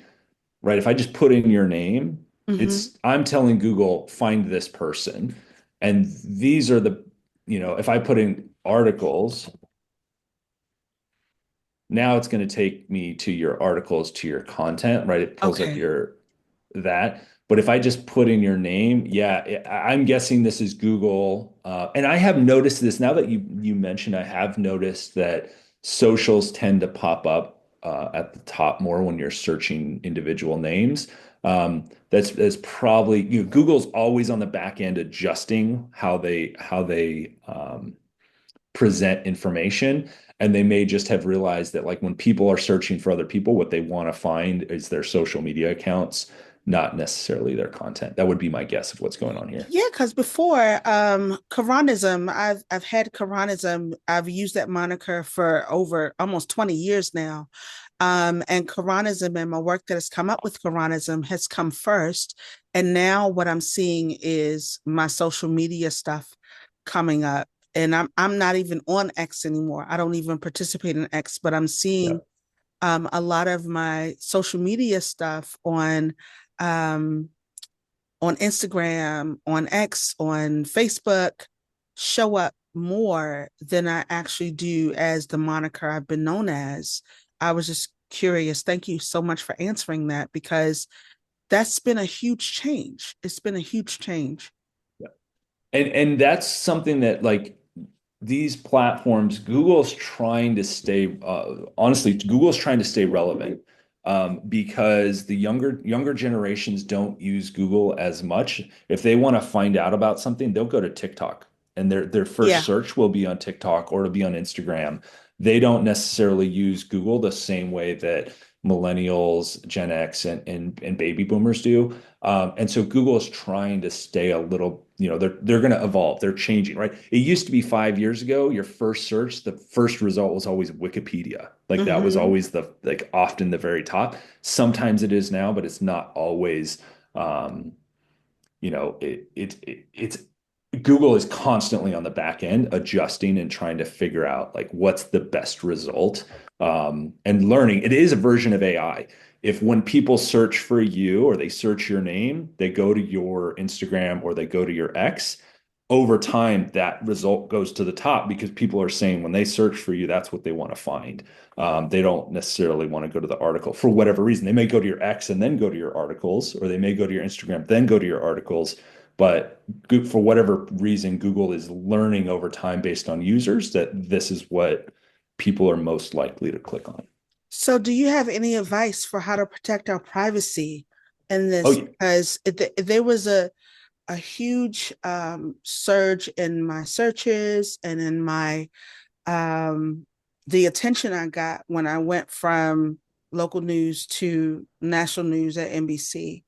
right? If I just put in your name, Mm-hmm. I'm telling Google, find this person. And these are if I put in articles, now it's going to take me to your articles, to your content, right? It pulls up Okay. that. But if I just put in your name, yeah, I'm guessing this is Google. And I have noticed this now that you mentioned, I have noticed that socials tend to pop up at the top more when you're searching individual names. That's probably, Google's always on the back end adjusting how they present information. And they may just have realized that, like, when people are searching for other people, what they want to find is their social media accounts, not necessarily their content. That would be my guess of what's going on here. Yeah, because before Quranism, I've had Quranism. I've used that moniker for over almost 20 years now. And Quranism and my work that has come up with Quranism has come first. And now what I'm seeing is my social media stuff coming up. And I'm not even on X anymore. I don't even participate in X, but I'm Yeah. seeing a lot of my social media stuff um, on Instagram, on X, on Facebook show up more than I actually do as the moniker I've been known as. I was just curious. Thank you so much for answering that, because that's been a huge change. It's been a huge change. Yeah. And that's something that, like, these platforms, Google's trying to stay, honestly, Google's trying to stay relevant, because the younger generations don't use Google as much. If they want to find out about something, they'll go to TikTok, and their first Yeah. search will be on TikTok or it'll be on Instagram. They don't necessarily use Google the same way that millennials, Gen X, and baby boomers do. And so Google is trying to stay a little, they're going to evolve. They're changing, right? It used to be 5 years ago, your first search, the first result was always Wikipedia. Like, that was Mm-hmm. always like often the very top. Sometimes it is now, but it's not always. Um, it's Google is constantly on the back end adjusting and trying to figure out, like, what's the best result, and learning. It is a version of AI. If when people search for you or they search your name, they go to your Instagram or they go to your X, over time, that result goes to the top because people are saying when they search for you, that's what they want to find. They don't necessarily want to go to the article for whatever reason. They may go to your X and then go to your articles, or they may go to your Instagram, then go to your articles. But for whatever reason, Google is learning over time based on users that this is what people are most likely to click on. So, do you have any advice for how to protect our privacy in Oh, this? Because there was a huge surge in my searches and in my the attention I got when I went from local news to national news at NBC.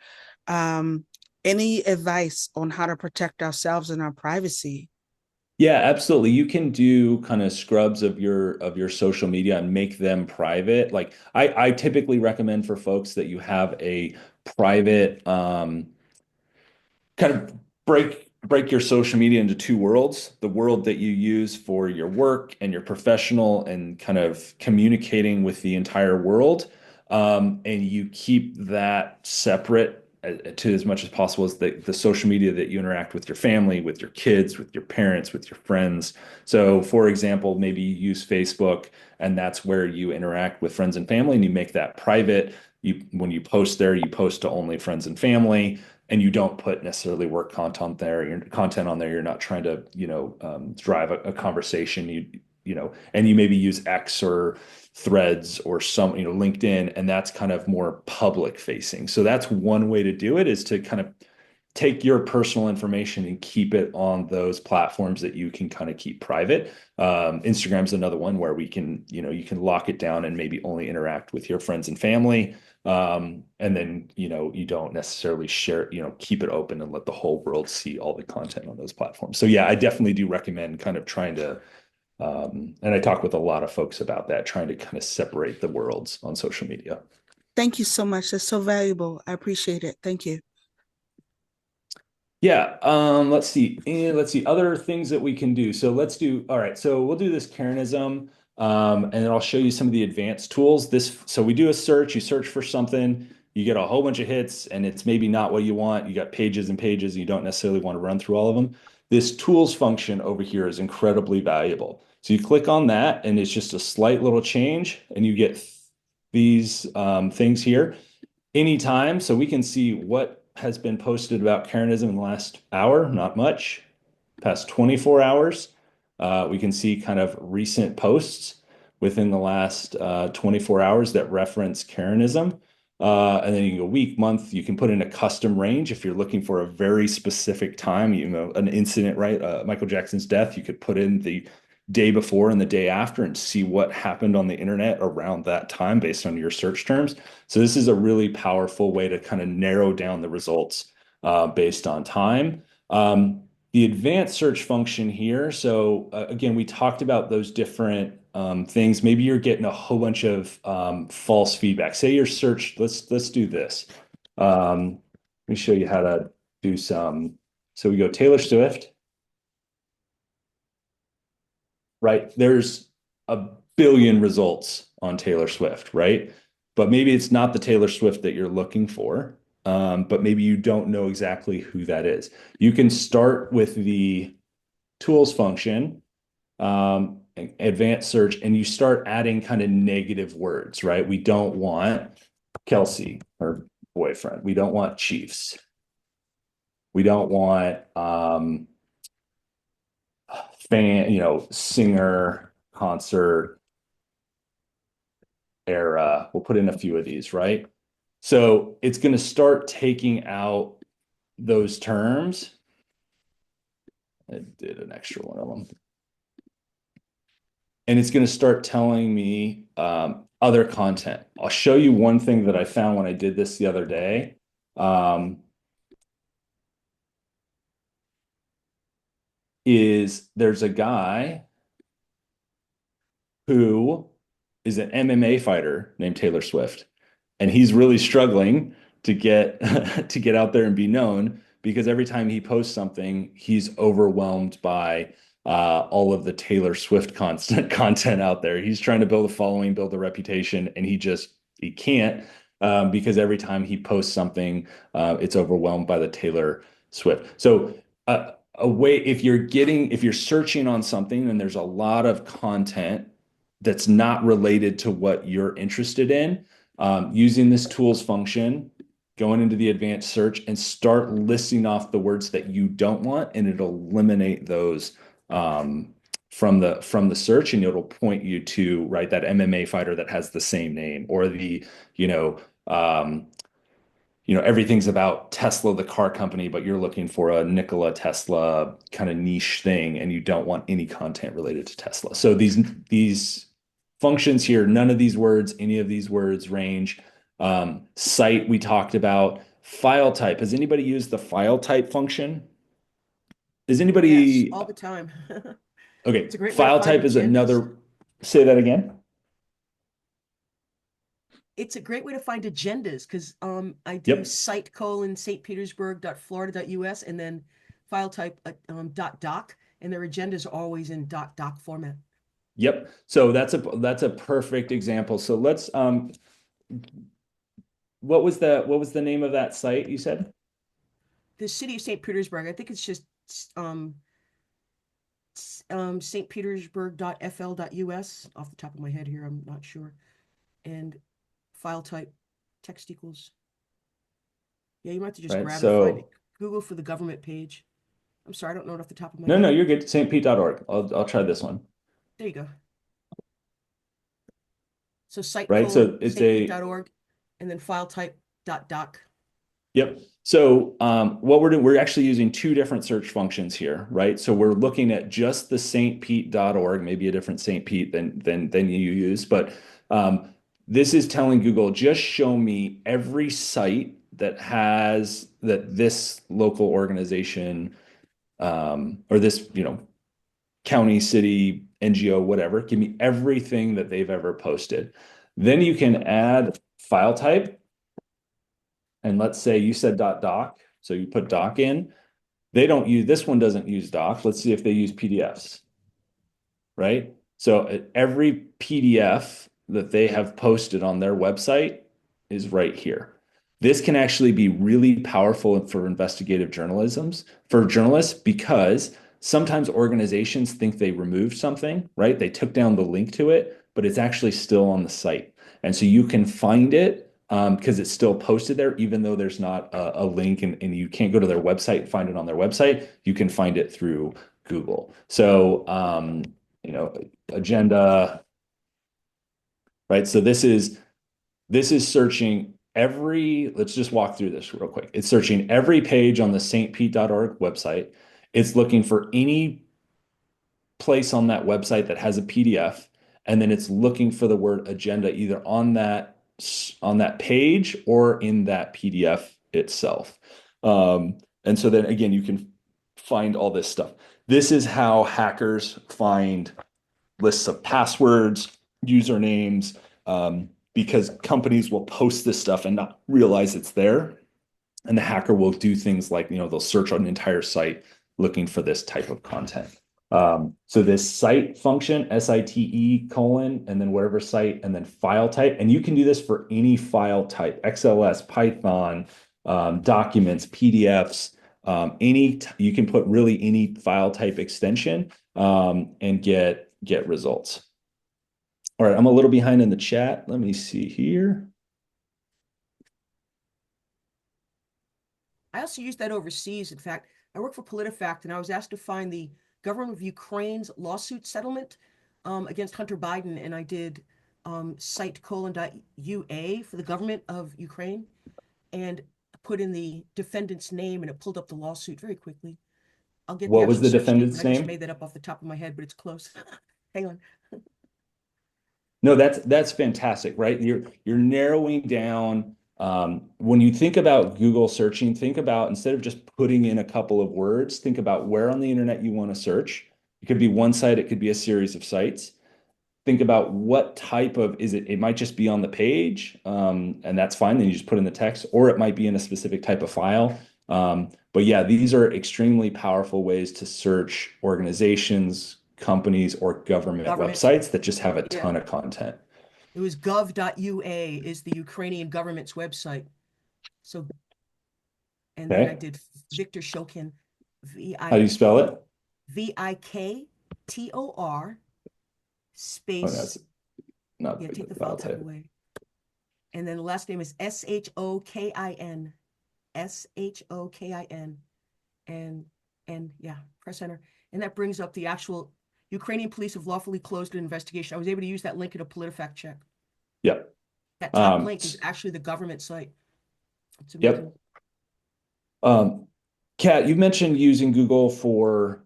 Um, any advice on how to protect ourselves and our privacy? yeah, absolutely. You can do kind of scrubs of your social media and make them private. Like, I typically recommend for folks that you have a private, kind of break your social media into two worlds: the world that you use for your work and your professional and kind of communicating with the entire world, and you keep that separate, to as much as possible as the social media that you interact with your family, with your kids, with your parents, with your friends. So, for example, maybe you use Facebook, and that's where you interact with friends and family, and you make that private. When you post there, you post to only friends and family, and you don't put necessarily work content there. Your content on there. You're not trying to, drive a conversation. And you maybe use X or Threads or LinkedIn, and that's kind of more public facing. So that's one way to do it, is to kind of take your personal information and keep it on those platforms that you can kind of keep private. Instagram's another one where you can lock it down and maybe only interact with your friends and family. And then, you don't necessarily share, keep it open and let the whole world see all the content on those platforms. So yeah, I definitely do recommend kind of trying to, and I talk with a lot of folks about that, trying to kind of separate the worlds on social media. Thank you so much. That's so valuable. I appreciate it. Thank you. Yeah, let's see. And let's see other things that we can do. So let's do, all right. So we'll do this Karenism, and then I'll show you some of the advanced tools. So we do a search, you search for something, you get a whole bunch of hits, and it's maybe not what you want. You got pages and pages, and you don't necessarily want to run through all of them. This tools function over here is incredibly valuable. So you click on that, and it's just a slight little change, and you get these things here anytime. So we can see what has been posted about Karenism in the last hour, not much. Past 24 hours, we can see kind of recent posts. within the last 24 hours that reference Karenism. And then you can go week, month, you can put in a custom range if you're looking for a very specific time, an incident, right? Michael Jackson's death, you could put in the day before and the day after and see what happened on the internet around that time based on your search terms. So this is a really powerful way to kind of narrow down the results based on time. The advanced search function here. So again, we talked about those different things. Maybe you're getting a whole bunch of false feedback. Say your search, let's do this. Let me show you how to do some. So we go Taylor Swift. Right? There's a billion results on Taylor Swift, right? But maybe it's not the Taylor Swift that you're looking for, but maybe you don't know exactly who that is. You can start with the tools function, advanced search, and you start adding kind of negative words, right? We don't want Kelsey, her boyfriend. We don't want Chiefs. We don't want singer, concert, era. We'll put in a few of these, right? So it's going to start taking out those terms. I did an extra one of them. And it's going to start telling me other content. I'll show you one thing that I found when I did this the other day. There's a guy who is an MMA fighter named Taylor Swift, and he's really struggling to get to get out there and be known because every time he posts something, he's overwhelmed by all of the Taylor Swift content out there. He's trying to build a following, build a reputation, and he can't because every time he posts something, it's overwhelmed by the Taylor Swift. So a way if you're searching on something and there's a lot of content that's not related to what you're interested in, using this tools function, going into the advanced search and start listing off the words that you don't want, and it'll eliminate those from the search, and it'll point you to, right, that MMA fighter that has the same name, or the, everything's about Tesla, the car company, but you're looking for a Nikola Tesla kind of niche thing, and you don't want any content related to Tesla. So these functions here, none of these words, any of these words range. Site we talked about. File type. Has anybody used the file type function? Is anybody? Yes, all the time. Okay. It's a great way to File find type is agendas. another. Say that again. It's a great way to find agendas because I do Yep. site /stpetersburg.florida.us and then file type .doc, and their agendas are always in .doc format. Yep. So that's a perfect example. So let's what was the name of that site you said? The city of St. Petersburg. I think it's just stpetersburg.fl.us off the top of my head here. I'm not sure. And file type text equals. Yeah, you might have to just Right, grab so and find it. Google for the government page. I'm sorry, I don't know it off the top of my no, head. no, you're good. stpete.org. I'll try this one. There you go. So site Right, so it's stpete.org and then file type .doc. Yep. So what we're doing, we're actually using two different search functions here, right? So we're looking at just the stpete.org, maybe a different St. Pete than you use, but this is telling Google, just show me every site that this local organization or this, county, city, NGO, whatever, give me everything that they've ever posted. Then you can add file type. And let's say you said .doc, so you put doc in. This one doesn't use doc. Let's see if they use PDFs, right? So every PDF that they have posted on their website is right here. This can actually be really powerful for investigative journalism, for journalists, because sometimes organizations think they removed something, right? They took down the link to it, but it's actually still on the site. And so you can find it because it's still posted there, even though there's not a link and you can't go to their website and find it on their website. You can find it through Google. So, agenda, right? So this is searching let's just walk through this real quick. It's searching every page on the stpete.org website. It's looking for any place on that website that has a PDF, and then it's looking for the word agenda either on that page or in that PDF itself. And so then again, you can find all this stuff. This is how hackers find lists of passwords, usernames, because companies will post this stuff and not realize it's there. And the hacker will do things like, they'll search on an entire site looking for this type of content. So this site function, SITE colon, and then whatever site, and then file type. And you can do this for any file type, XLS, Python, documents, PDFs, you can put really any file type extension, and get results. All right, I'm a little behind in the chat. Let me see here. I also use that overseas. In fact, I work for PolitiFact, and I was asked to find the government of Ukraine's lawsuit settlement against Hunter Biden, and I did site :UA for the government of Ukraine, and put in the defendant's name, and it pulled up the lawsuit very quickly. I'll get the What was actual the search statement. defendant's I just name? made that up off the top of my head, but it's close. Hang on. No, that's fantastic, right? You're narrowing down. When you think about Google searching, think about, instead of just putting in a couple of words, think about where on the internet you want to search. It could be one site, it could be a series of sites. Think about what type of, it might just be on the page, and that's fine. Then you just put in the text, or it might be in a specific type of file. But yeah, these are extremely powerful ways to search organizations, companies, or government websites that just have a ton of content. It was gov.ua is the Ukrainian government's website. So, and then I did Victor Shokin, How do you spell it? VIKTOR space. Oh, that's not take the file type away. And then the last name is SHOKIN. SHOKIN. And yeah, press enter. And that brings up the actual Ukrainian police have lawfully closed an investigation. I was able to use that link in a PolitiFact check. Yep. That top link is actually the government site. It's amazing. Yep. Kat, you mentioned using Google for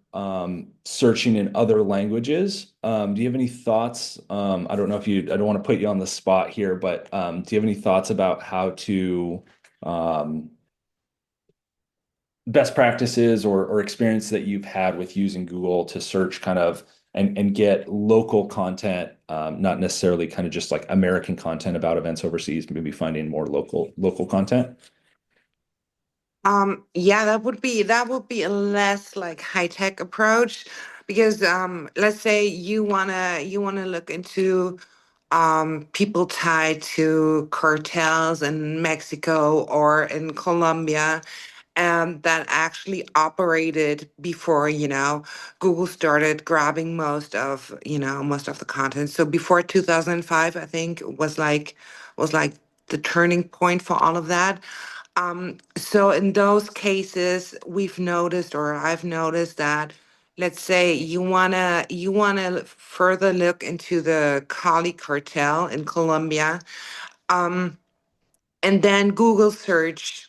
searching in other languages. Do you have any thoughts? I don't want to put you on the spot here, but do you have any thoughts about how to best practices or experience that you've had with using Google to search kind of and get local content, not necessarily kind of just like American content about events overseas, maybe finding more local content? Yeah, that would be a less like high tech approach because let's say you wanna look into people tied to cartels in Mexico or in Colombia that actually operated before, Google started grabbing most of the content. So before 2005, I think was like the turning point for all of that. So in those cases, we've noticed, or I've noticed that, let's say you wanna further look into the Cali cartel in Colombia, um, and then Google search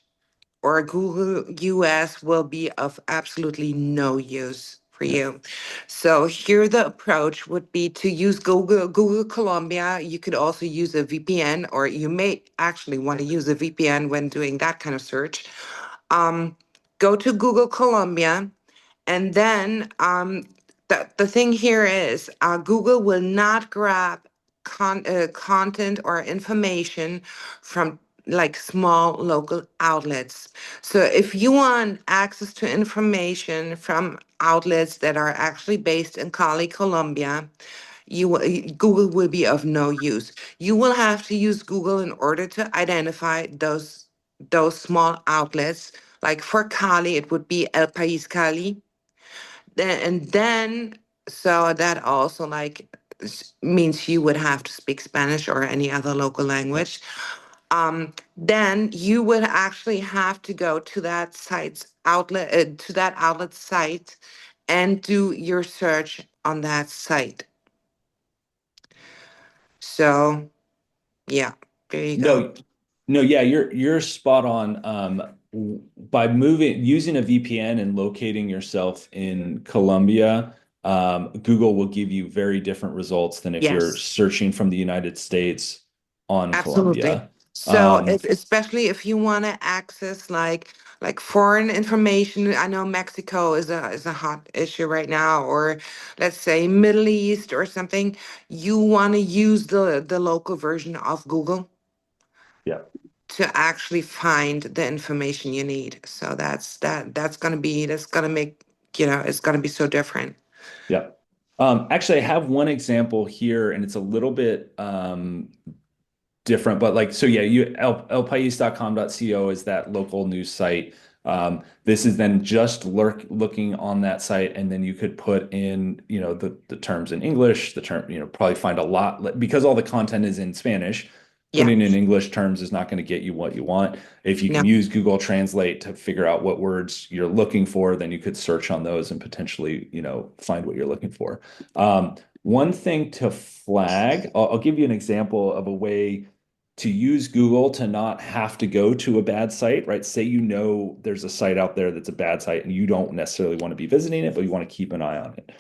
or Google US will be of absolutely no use for you. So here the approach would be to use Google Colombia. You could also use a VPN, or you may actually want to use a VPN when doing that kind of search. Um, Go to Google Colombia, and then the thing here is Google will not grab content or information from like small local outlets. So if you want access to information from outlets that are actually based in Cali, Colombia, Google will be of no use. You will have to use Google in order to identify those small outlets. Like for Cali, it would be El País Cali. And then so that also like means you would have to speak Spanish or any other local language. Then you would actually have to go to that site's outlet, to that outlet site, and do your search on that site. So Yeah, there you go. No, no, yeah, you're spot on. By using a VPN and locating yourself in Colombia, Google will give you very different results than if you're Yes. searching from the United States on Absolutely. Colombia. So Um, especially if you want to access like foreign information, I know Mexico is a hot issue right now, or let's say Middle East or something, you want to use the local version of Google yeah. to actually find the information you need. So that's gonna make, it's gonna be so different. Yeah. Actually, I have one example here, and it's a little bit different, but like, so yeah, elpais.com.co is that local news site. This is then just looking on that site, and then you could put in, the terms in English, the term, probably find a lot because all the content is in Spanish. Yeah. Putting in English terms is not going to get you what you want. If you can No. use Google Translate to figure out what words you're looking for, then you could search on those and potentially, find what you're looking for. One thing to flag, I'll give you an example of a way to use Google to not have to go to a bad site, right? Say there's a site out there that's a bad site and you don't necessarily want to be visiting it, but you want to keep an eye on it.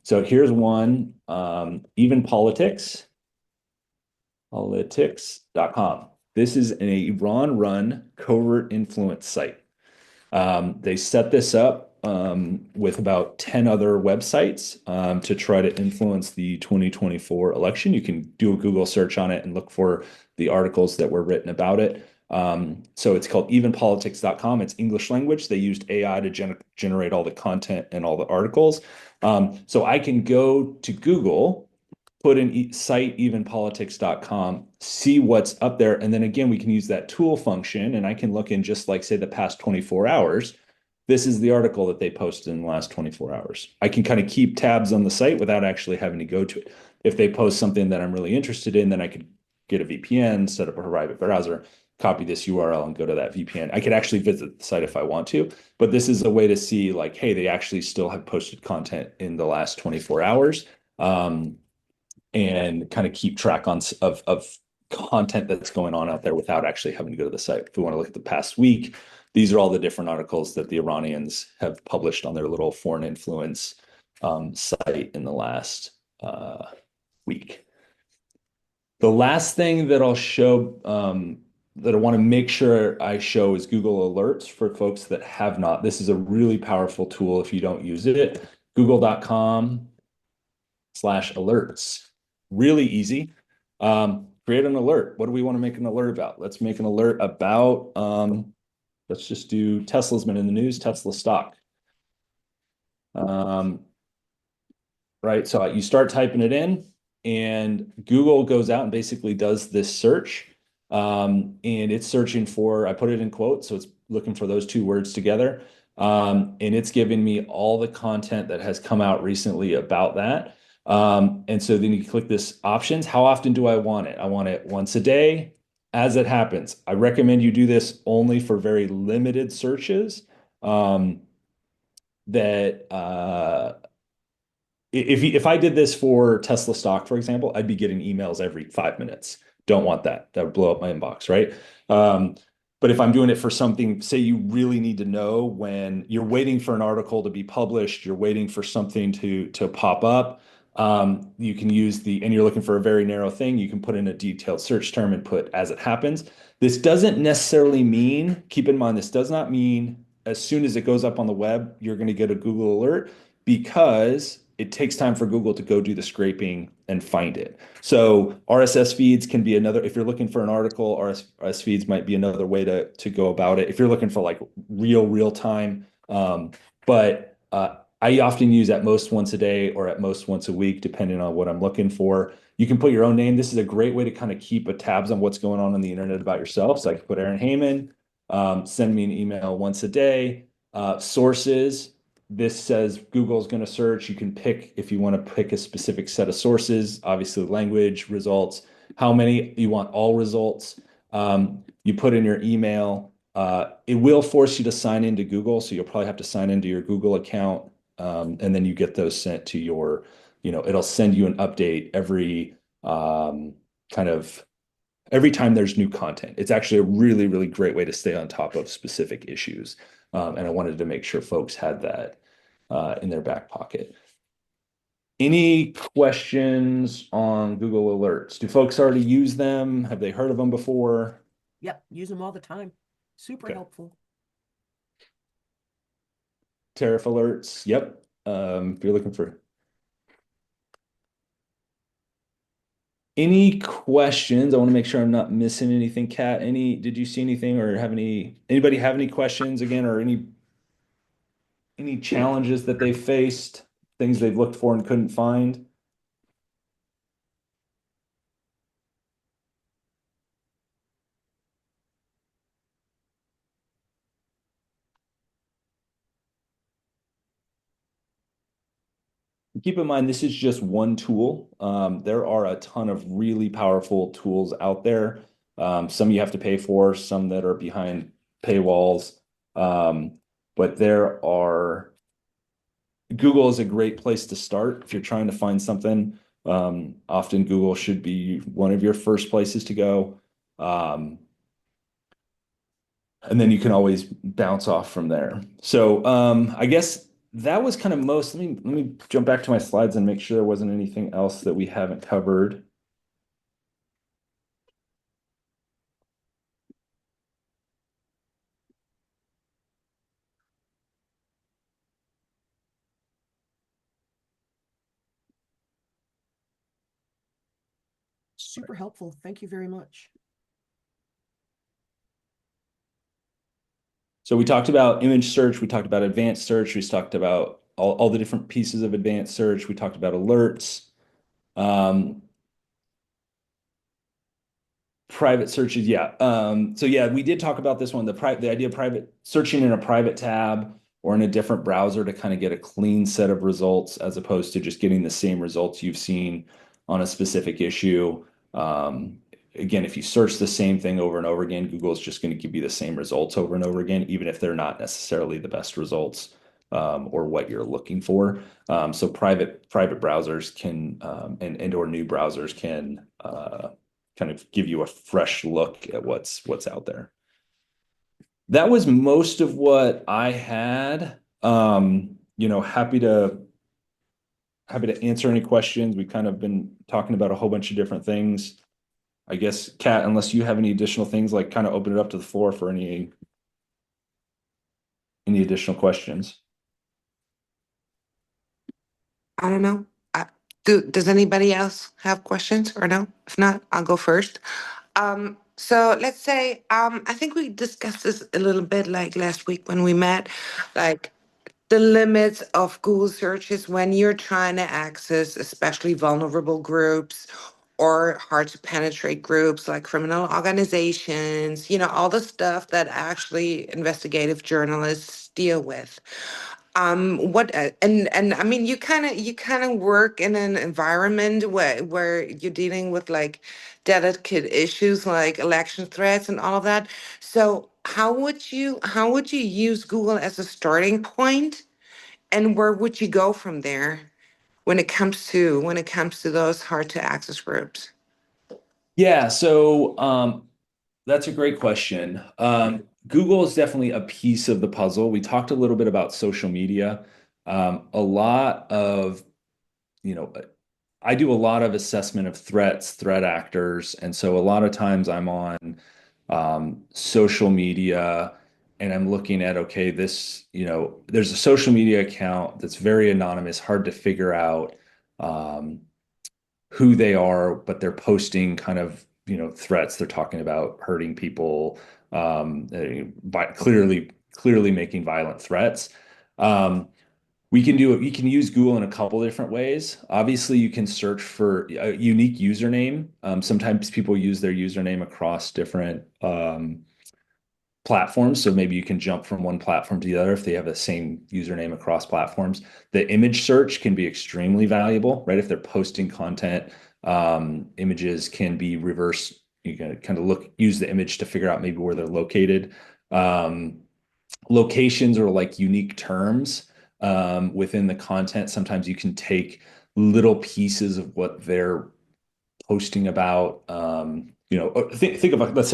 So here's one, even politics.com. This is an Iran-run covert influence site. They set this up with about 10 other websites to try to influence the 2024 election. You can do a Google search on it and look for the articles that were written about it. So it's called evenpolitics.com. It's English language. They used AI to generate all the content and all the articles. So I can go to Google, put in site evenpolitics.com, see what's up there. And then again, we can use that tool function and I can look in just like, say, the past 24 hours. This is the article that they posted in the last 24 hours. I can kind of keep tabs on the site without actually having to go to it. If they post something that I'm really interested in, then I could get a VPN, set up a private browser, copy this URL and go to that VPN. I could actually visit the site if I want to, but this is a way to see like, hey, they actually still have posted content in the last 24 hours. And kind of keep track of content that's going on out there without actually having to go to the site. If we want to look at the past week, these are all the different articles that the Iranians have published on their little foreign influence site in the last week. The last thing that I'll show that I want to make sure I show is Google Alerts for folks that have not. This is a really powerful tool if you don't use it. Google.com/alerts. Really easy. Create an alert. What do we want to make an alert about? Let's make an alert about, let's just do Tesla's been in the news, Tesla stock. Right, so you start typing it in and Google goes out and basically does this search. And it's searching for, I put it in quotes, so it's looking for those two words together. And it's giving me all the content that has come out recently about that. And so then you click this options. How often do I want it? I want it once a day as it happens. I recommend you do this only for very limited searches. If I did this for Tesla stock, for example, I'd be getting emails every 5 minutes. Don't want that. That would blow up my inbox, right? But if I'm doing it for something, say you really need to know when you're waiting for an article to be published, you're waiting for something to pop up, you can use and you're looking for a very narrow thing, you can put in a detailed search term and put as it happens. This doesn't necessarily mean, keep in mind, this does not mean as soon as it goes up on the web, you're going to get a Google alert because it takes time for Google to go do the scraping and find it. So RSS feeds can be another, if you're looking for an article, RSS feeds might be another way to go about it. If you're looking for like real time, but I often use at most once a day or at most once a week, depending on what I'm looking for. You can put your own name. This is a great way to kind of keep a tabs on what's going on the internet about yourself. So I can put Aaron Hayman, send me an email once a day. Sources, this says Google's going to search. You can pick if you want to pick a specific set of sources, obviously language, results, how many you want, all results. You put in your email. It will force you to sign into Google. So you'll probably have to sign into your Google account. And then you get those sent to your, it'll send you an update every kind of every time there's new content. It's actually a really, really great way to stay on top of specific issues. And I wanted to make sure folks had that in their back pocket. Any questions on Google Alerts? Do folks already use them? Have they heard of them before? Yep, use them all the time. Super Okay. helpful. Tariff alerts. Yep. If you're looking for any questions, I want to make sure I'm not missing anything. Kat, did you see anything or anybody have any questions again, or any challenges that they faced, things they've looked for and couldn't find? Keep in mind, this is just one tool. There are a ton of really powerful tools out there. Some you have to pay for, some that are behind paywalls. But Google is a great place to start if you're trying to find something. Often Google should be one of your first places to go. And then you can always bounce off from there. So I guess that was kind of most. Let me jump back to my slides and make sure there wasn't anything else that we haven't covered. Super helpful. Thank you very much. So we talked about image search, we talked about advanced search, we talked about all the different pieces of advanced search, we talked about alerts. Private searches, yeah. So yeah, we did talk about this one, the idea of private searching in a private tab or in a different browser to kind of get a clean set of results as opposed to just getting the same results you've seen on a specific issue. Again, if you search the same thing over and over again, Google is just going to give you the same results over and over again, even if they're not necessarily the best results or what you're looking for. So private browsers can and or new browsers can kind of give you a fresh look at what's out there. That was most of what I had. Happy to answer any questions. We've kind of been talking about a whole bunch of different things. I guess, Kat, unless you have any additional things, like kind of open it up to the floor for any additional questions. I don't know. Does anybody else have questions or no? If not, I'll go first. So let's say, I think we discussed this a little bit like last week when we met, like the limits of Google searches when you're trying to access especially vulnerable groups or hard to penetrate groups like criminal organizations, all the stuff that actually investigative journalists deal with. What and I mean, you kind of work in an environment where you're dealing with like delicate issues like election threats and all of that. So how would you use Google as a starting point, and where would you go from there when it comes to those hard to access groups? Yeah, so that's a great question. Google is definitely a piece of the puzzle. We talked a little bit about social media. A lot of, you know, I do a lot of assessment of threats, threat actors, and so a lot of times I'm on social media and I'm looking at, okay, there's a social media account that's very anonymous, hard to figure out who they are, but they're posting kind of, threats. They're talking about hurting people, but clearly making violent threats. We can use Google in a couple different ways. Obviously, you can search for a unique username. Sometimes people use their username across different platforms. So maybe you can jump from one platform to the other if they have the same username across platforms. The image search can be extremely valuable, right? If they're posting content, images can be reverse. You can kind of use the image to figure out maybe where they're located. Locations are like unique terms within the content. Sometimes you can take little pieces of what they're posting about, think of let's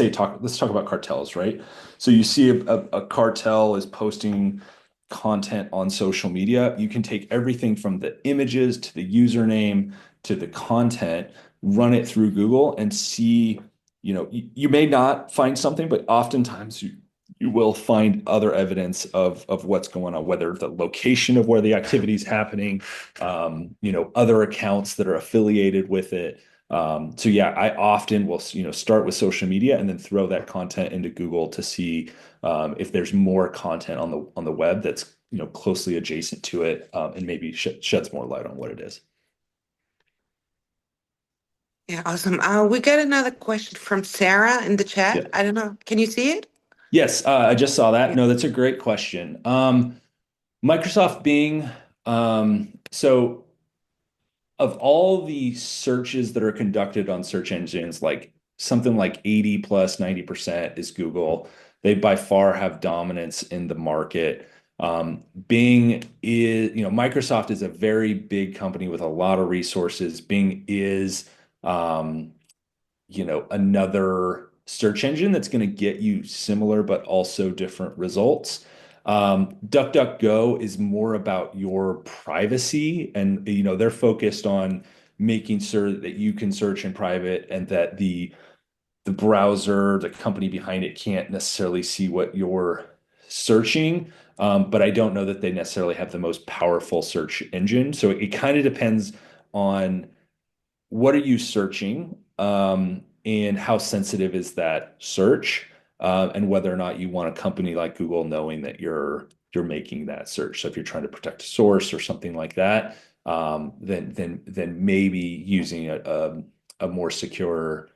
talk about cartels, right? So you see a cartel is posting content on social media. You can take everything from the images to the username to the content, run it through Google and see, you may not find something, but oftentimes you will find other evidence of what's going on, whether the location of where the activity is happening, other accounts that are affiliated with it. So yeah, I often will, start with social media and then throw that content into Google to see if there's more content on the web that's closely adjacent to it, and maybe sheds more light on what it is. Yeah, awesome. We got another question from Sarah in the Yeah. chat. I don't know. Can you see it? Yes, I just saw that. Yeah. No, that's a great question. Microsoft Bing. So of all the searches that are conducted on search engines, like something like 80 plus 90% is Google. They by far have dominance in the market. Bing is, Microsoft is a very big company with a lot of resources. Bing is, another search engine that's going to get you similar but also different results. DuckDuckGo is more about your privacy, and they're focused on making sure that you can search in private and that the browser, the company behind it, can't necessarily see what you're searching. But I don't know that they necessarily have the most powerful search engine. So it kind of depends on what are you searching, and how sensitive is that search, and whether or not you want a company like Google knowing that you're making that search. So if you're trying to protect a source or something like that, then maybe using a more secure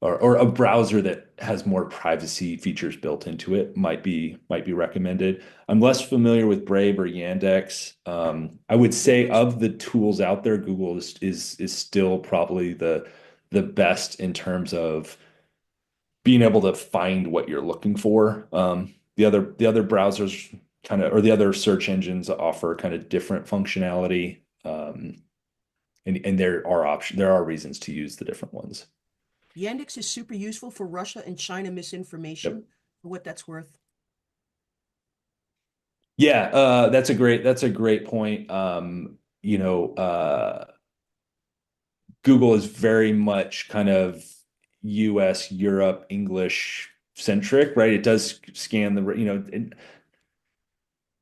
or a browser that has more privacy features built into it might be recommended. I'm less familiar with Brave or Yandex. I would say of the tools out there, Google is still probably the best in terms of being able to find what you're looking for. The other browsers or the other search engines offer kind of different functionality. And there are reasons to use the different ones. Yandex is super useful for Russia and China misinformation, Yep. for what that's worth. Yeah, that's a great point. Google is very much kind of US, Europe, English centric, right? It does scan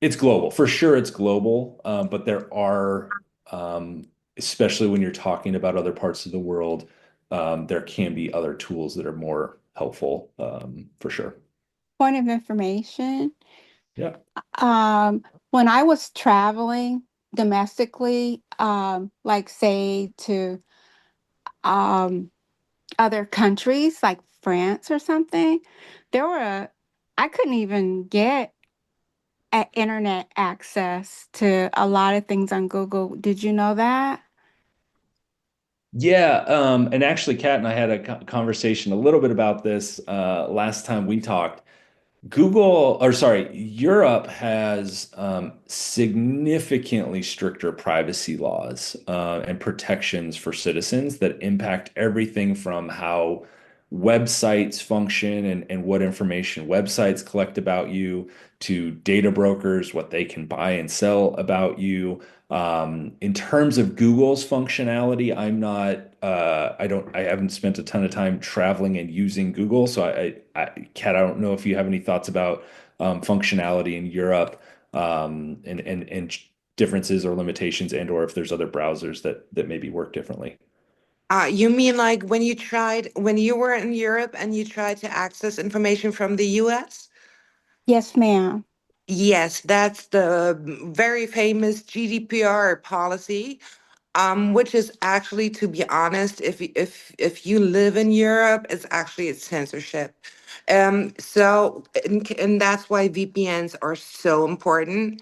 it's global. For sure, it's global, but there are, especially when you're talking about other parts of the world, there can be other tools that are more helpful, for sure. Point of information. Yeah. When I was traveling domestically, like say to um, other countries like France or something, there were I couldn't even get internet access to a lot of things on Google. Did you know that? Yeah, and actually, Kat and I had a conversation a little bit about this last time we talked. Europe has significantly stricter privacy laws and protections for citizens that impact everything from how websites function and what information websites collect about you to data brokers, what they can buy and sell about you. In terms of Google's functionality, I haven't spent a ton of time traveling and using Google. So Kat, I don't know if you have any thoughts about functionality in Europe, and differences or limitations, and or if there's other browsers that maybe work differently. You mean like when you were in Europe and you tried to access information from the US? Yes, ma'am. Yes, that's the very famous GDPR policy. Which is actually, to be honest, if you live in Europe, it's censorship. And that's why VPNs are so important.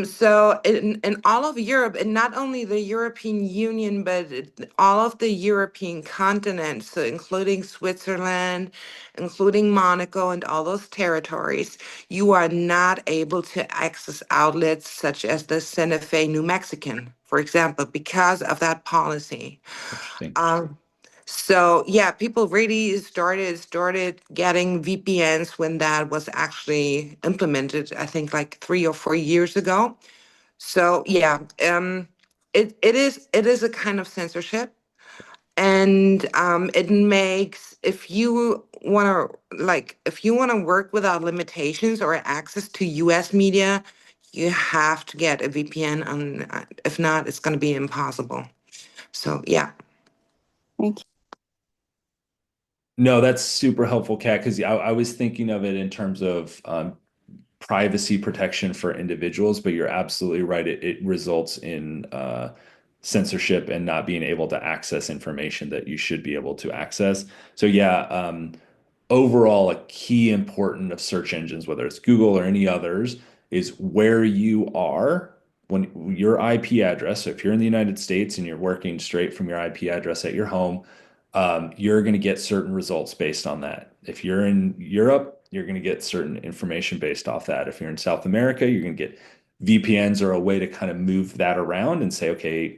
So in all of Europe, and not only the European Union, but all of the European continent, so including Switzerland, including Monaco, and all those territories, you are not able to access outlets such as the Santa Fe New Mexican, for example, because of that policy. Interesting. Um, So yeah, people really started getting VPNs when that was actually implemented, I think like 3 or 4 years ago. So yeah, it is a kind of censorship, and it makes, if you want to work without limitations or access to US media, you have to get a VPN. If not, it's going to be impossible. So yeah. Thank you. No, that's super helpful, Kat, because I was thinking of it in terms of privacy protection for individuals, but you're absolutely right. It results in censorship and not being able to access information that you should be able to access. So yeah, overall, a key important of search engines, whether it's Google or any others, is where you are when your IP address. So if you're in the United States and you're working straight from your IP address at your home, you're going to get certain results based on that. If you're in Europe, you're going to get certain information based off that. If you're in South America, you're going to get VPNs are a way to kind of move that around and say, okay,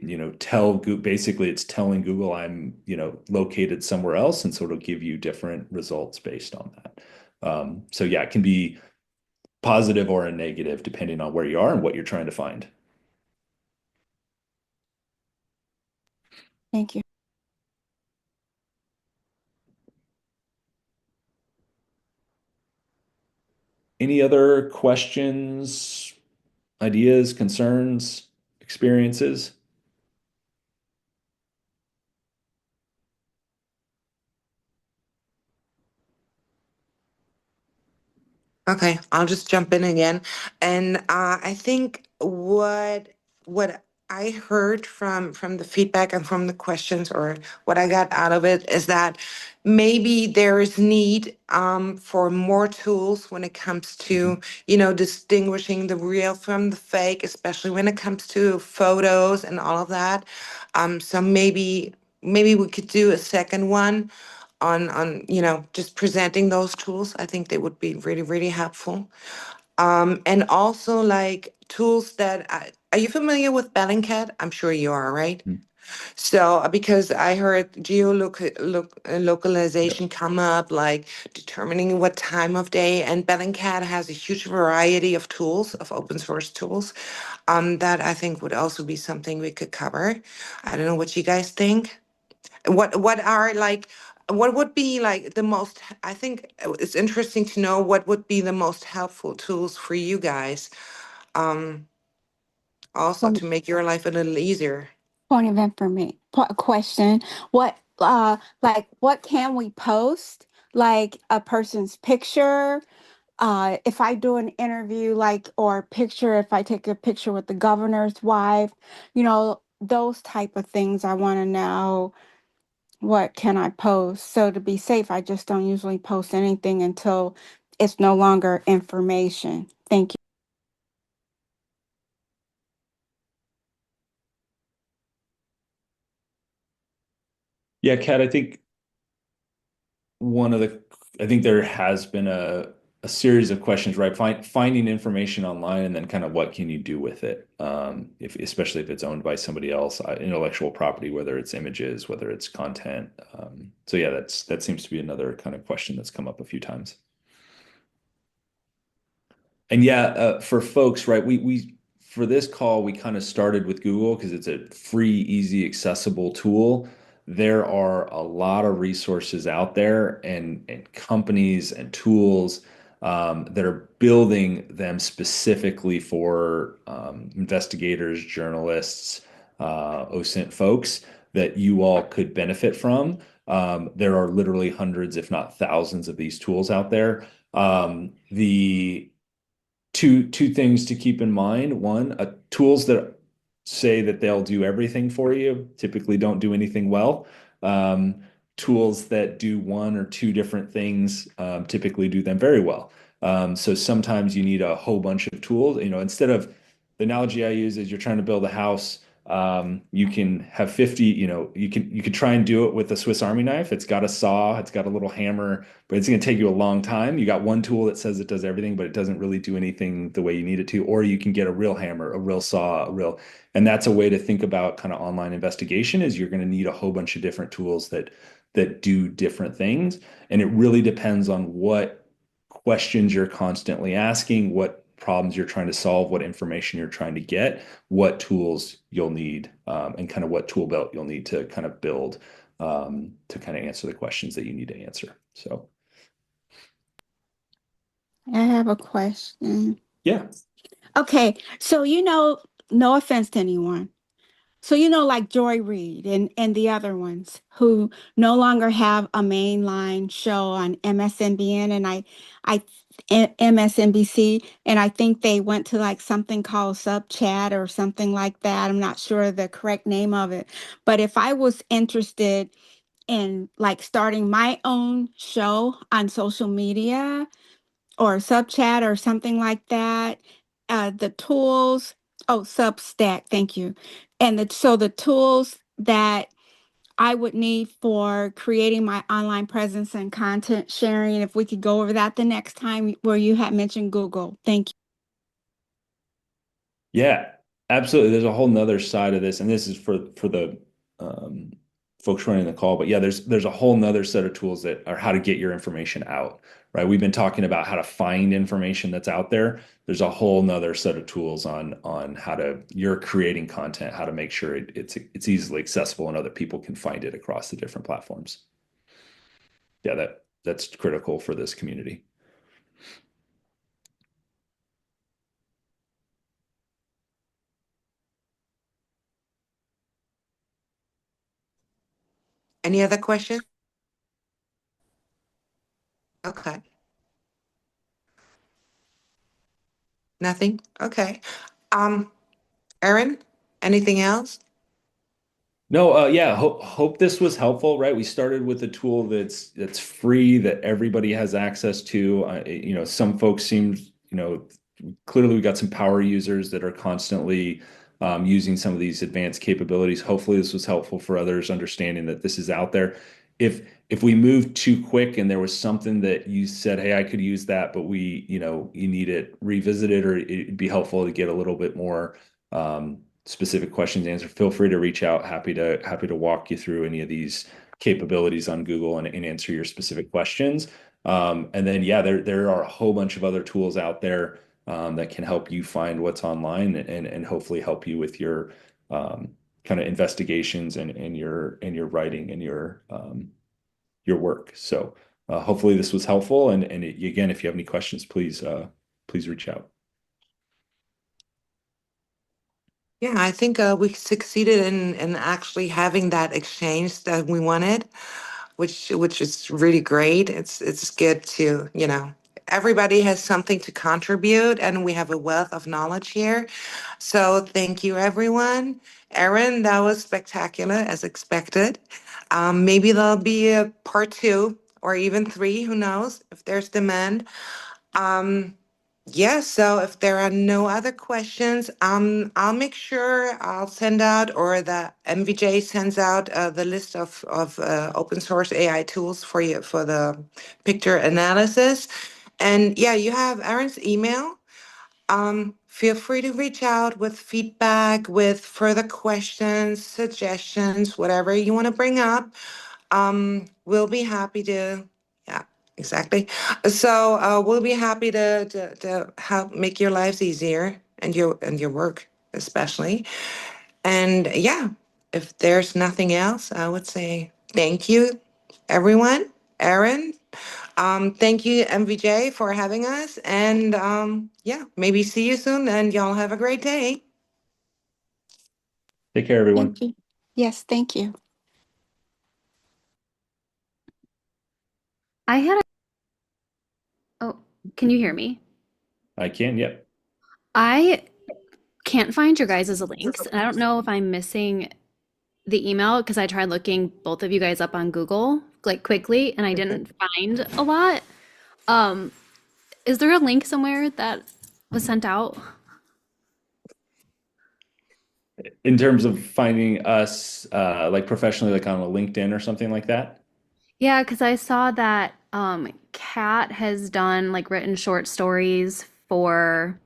basically it's telling Google I'm, located somewhere else. And so it'll give you different results based on that. So yeah, it can be positive or a negative depending on where you are and what you're trying to find. Thank you. Any other questions, ideas, concerns, experiences? Okay, I'll just jump in again. And I think what I heard from the feedback and from the questions, or what I got out of it, is that maybe there is need for more tools when it comes to, distinguishing the real from the fake, especially when it comes to photos and all of that. So maybe we could do a second one on just presenting those tools. I think they would be really really helpful. And also like tools that are you familiar with Bellingcat? I'm sure you are, right? Mm. So because I heard Yep. localization come up, like determining what time of day, and Bellingcat has a huge variety of tools, of open source tools, that I think would also be something we could cover. I don't know what you guys think. What would be like the most, I think it's interesting to know what would be the most helpful tools for you guys, um also Point, to make your life a little easier. point of information. Question. What can we post? Like a person's picture. If I do an interview, like, or picture, if I take a picture with the governor's wife, those type of things. I want to know, what can I post? So to be safe, I just don't usually post anything until it's no longer information. Thank you. Yeah, Kat, one of the I think there has been a series of questions, right? Finding information online and then kind of what can you do with it, if especially if it's owned by somebody else, intellectual property, whether it's images, whether it's content. So yeah, that seems to be another kind of question that's come up a few times. And yeah, for folks, right, we for this call, we kind of started with Google because it's a free, easy, accessible tool. There are a lot of resources out there and companies and tools that are building them specifically for investigators, journalists, OSINT folks that you all could benefit from. There are literally hundreds, if not thousands, of these tools out there. The two things to keep in mind. One, tools that say that they'll do everything for you typically don't do anything well. Um, Tools that do one or two different things typically do them very well. So sometimes you need a whole bunch of tools. Instead of the analogy I use is you're trying to build a house, You can have 50, you could try and do it with a Swiss Army knife. It's got a saw, it's got a little hammer, but it's going to take you a long time. You got one tool that says it does everything, but it doesn't really do anything the way you need it to. Or you can get a real hammer, a real saw, and that's a way to think about kind of online investigation is you're going to need a whole bunch of different tools that do different things. And it really depends on what questions you're constantly asking, what problems you're trying to solve, what information you're trying to get, what tools you'll need, and kind of what tool belt you'll need to kind of build to kind of answer the questions that you need to answer. So, I have a question. yeah. Okay, so no offense to anyone. So like Joy Reid and the other ones who no longer have a mainline show on MSNBN and MSNBC, and I think they went to like something called Sub Chat or something like that. I'm not sure the correct name of it. But if I was interested in like starting my own show on social media or Sub Chat or something like that, the tools, oh, Substack, thank you. And so the tools that I would need for creating my online presence and content sharing, if we could go over that the next time where you had mentioned Google. Thank you. Yeah, absolutely. There's a whole nother side of this, and this is for the um, folks running the call. But yeah, there's a whole nother set of tools that are how to get your information out, right? We've been talking about how to find information that's out there. There's a whole nother set of tools on how to you're creating content, how to make sure it's easily accessible and other people can find it across the different platforms. Yeah, that's critical for this community. Any other questions? Okay. Nothing? Okay. Um, Aaron, anything else? No, yeah, hope this was helpful, right? We started with a tool that's free that everybody has access to. Some folks seem, clearly we got some power users that are constantly using some of these advanced capabilities. Hopefully, this was helpful for others, understanding that this is out there. If we moved too quick and there was something that you said, "Hey, I could use that," but you need it revisited, or it'd be helpful to get a little bit more. Specific questions answered, feel free to reach out. Happy to walk you through any of these capabilities on Google and answer your specific questions. And then yeah, there are a whole bunch of other tools out there that can help you find what's online and hopefully help you with your kind of investigations and your writing and your work. So hopefully this was helpful. And again, if you have any questions, please reach out. Yeah, I think we succeeded in actually having that exchange that we wanted, which is really great. It's good to, everybody has something to contribute, and we have a wealth of knowledge here. So thank you, everyone. Erin, that was spectacular as expected. Maybe there'll be a part two or even three, who knows, if there's demand. Um, yeah, so if there are no other questions, I'll make sure I'll send out, or the MVJ sends out the list of open source AI tools for you for the picture analysis. And yeah, you have Aaron's email. Feel free to reach out with feedback, with further questions, suggestions, whatever you want to bring up. We'll be happy to, yeah, exactly. So we'll be happy to help make your lives easier and your work especially. And yeah, if there's nothing else, I would say thank you, everyone. Aaron, thank you, MVJ, for having us. And yeah, maybe see you soon, and y'all have a great day. Take care, everyone. Thank you. Yes, thank you. I had a, oh, can you hear me? I can, yep. I can't find your guys' links, and I don't know if I'm missing the email because I tried looking both of you guys up on Google like quickly and I didn't find a lot. Is there a link somewhere that was sent out? in terms of finding us, like professionally, like on a LinkedIn or something like that? Yeah, because I saw that Kat has done like written short stories for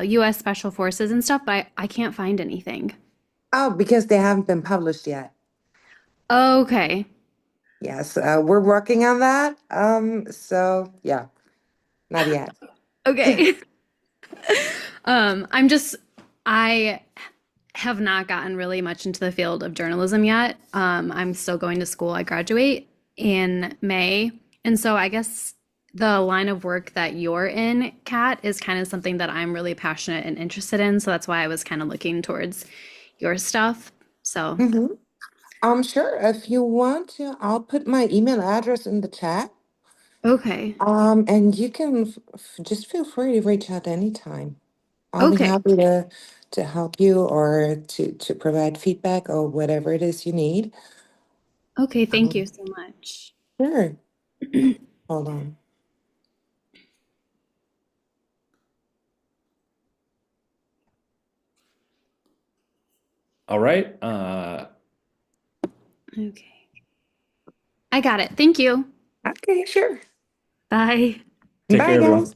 US Special Forces and stuff, but I can't find anything. Oh, because they haven't been published yet. Okay. Yes, we're working on that. So yeah, not yet. Okay. I have not gotten really much into the field of journalism yet. I'm still going to school. I graduate in May. And so I guess the line of work that you're in, Kat, is kind of something that I'm really passionate and interested in. So that's why I was kind of looking towards your stuff. So, hmm Sure. If you want to, I'll put my email address in the chat. okay. And you can just feel free to reach out anytime. I'll be Okay. happy to help you or to provide feedback or whatever it is you need. Okay. Thank you Um, so much. sure. Hold on. All right. Okay. I got it. Thank you. Okay, sure. Bye. Take Bye, care, everyone. guys.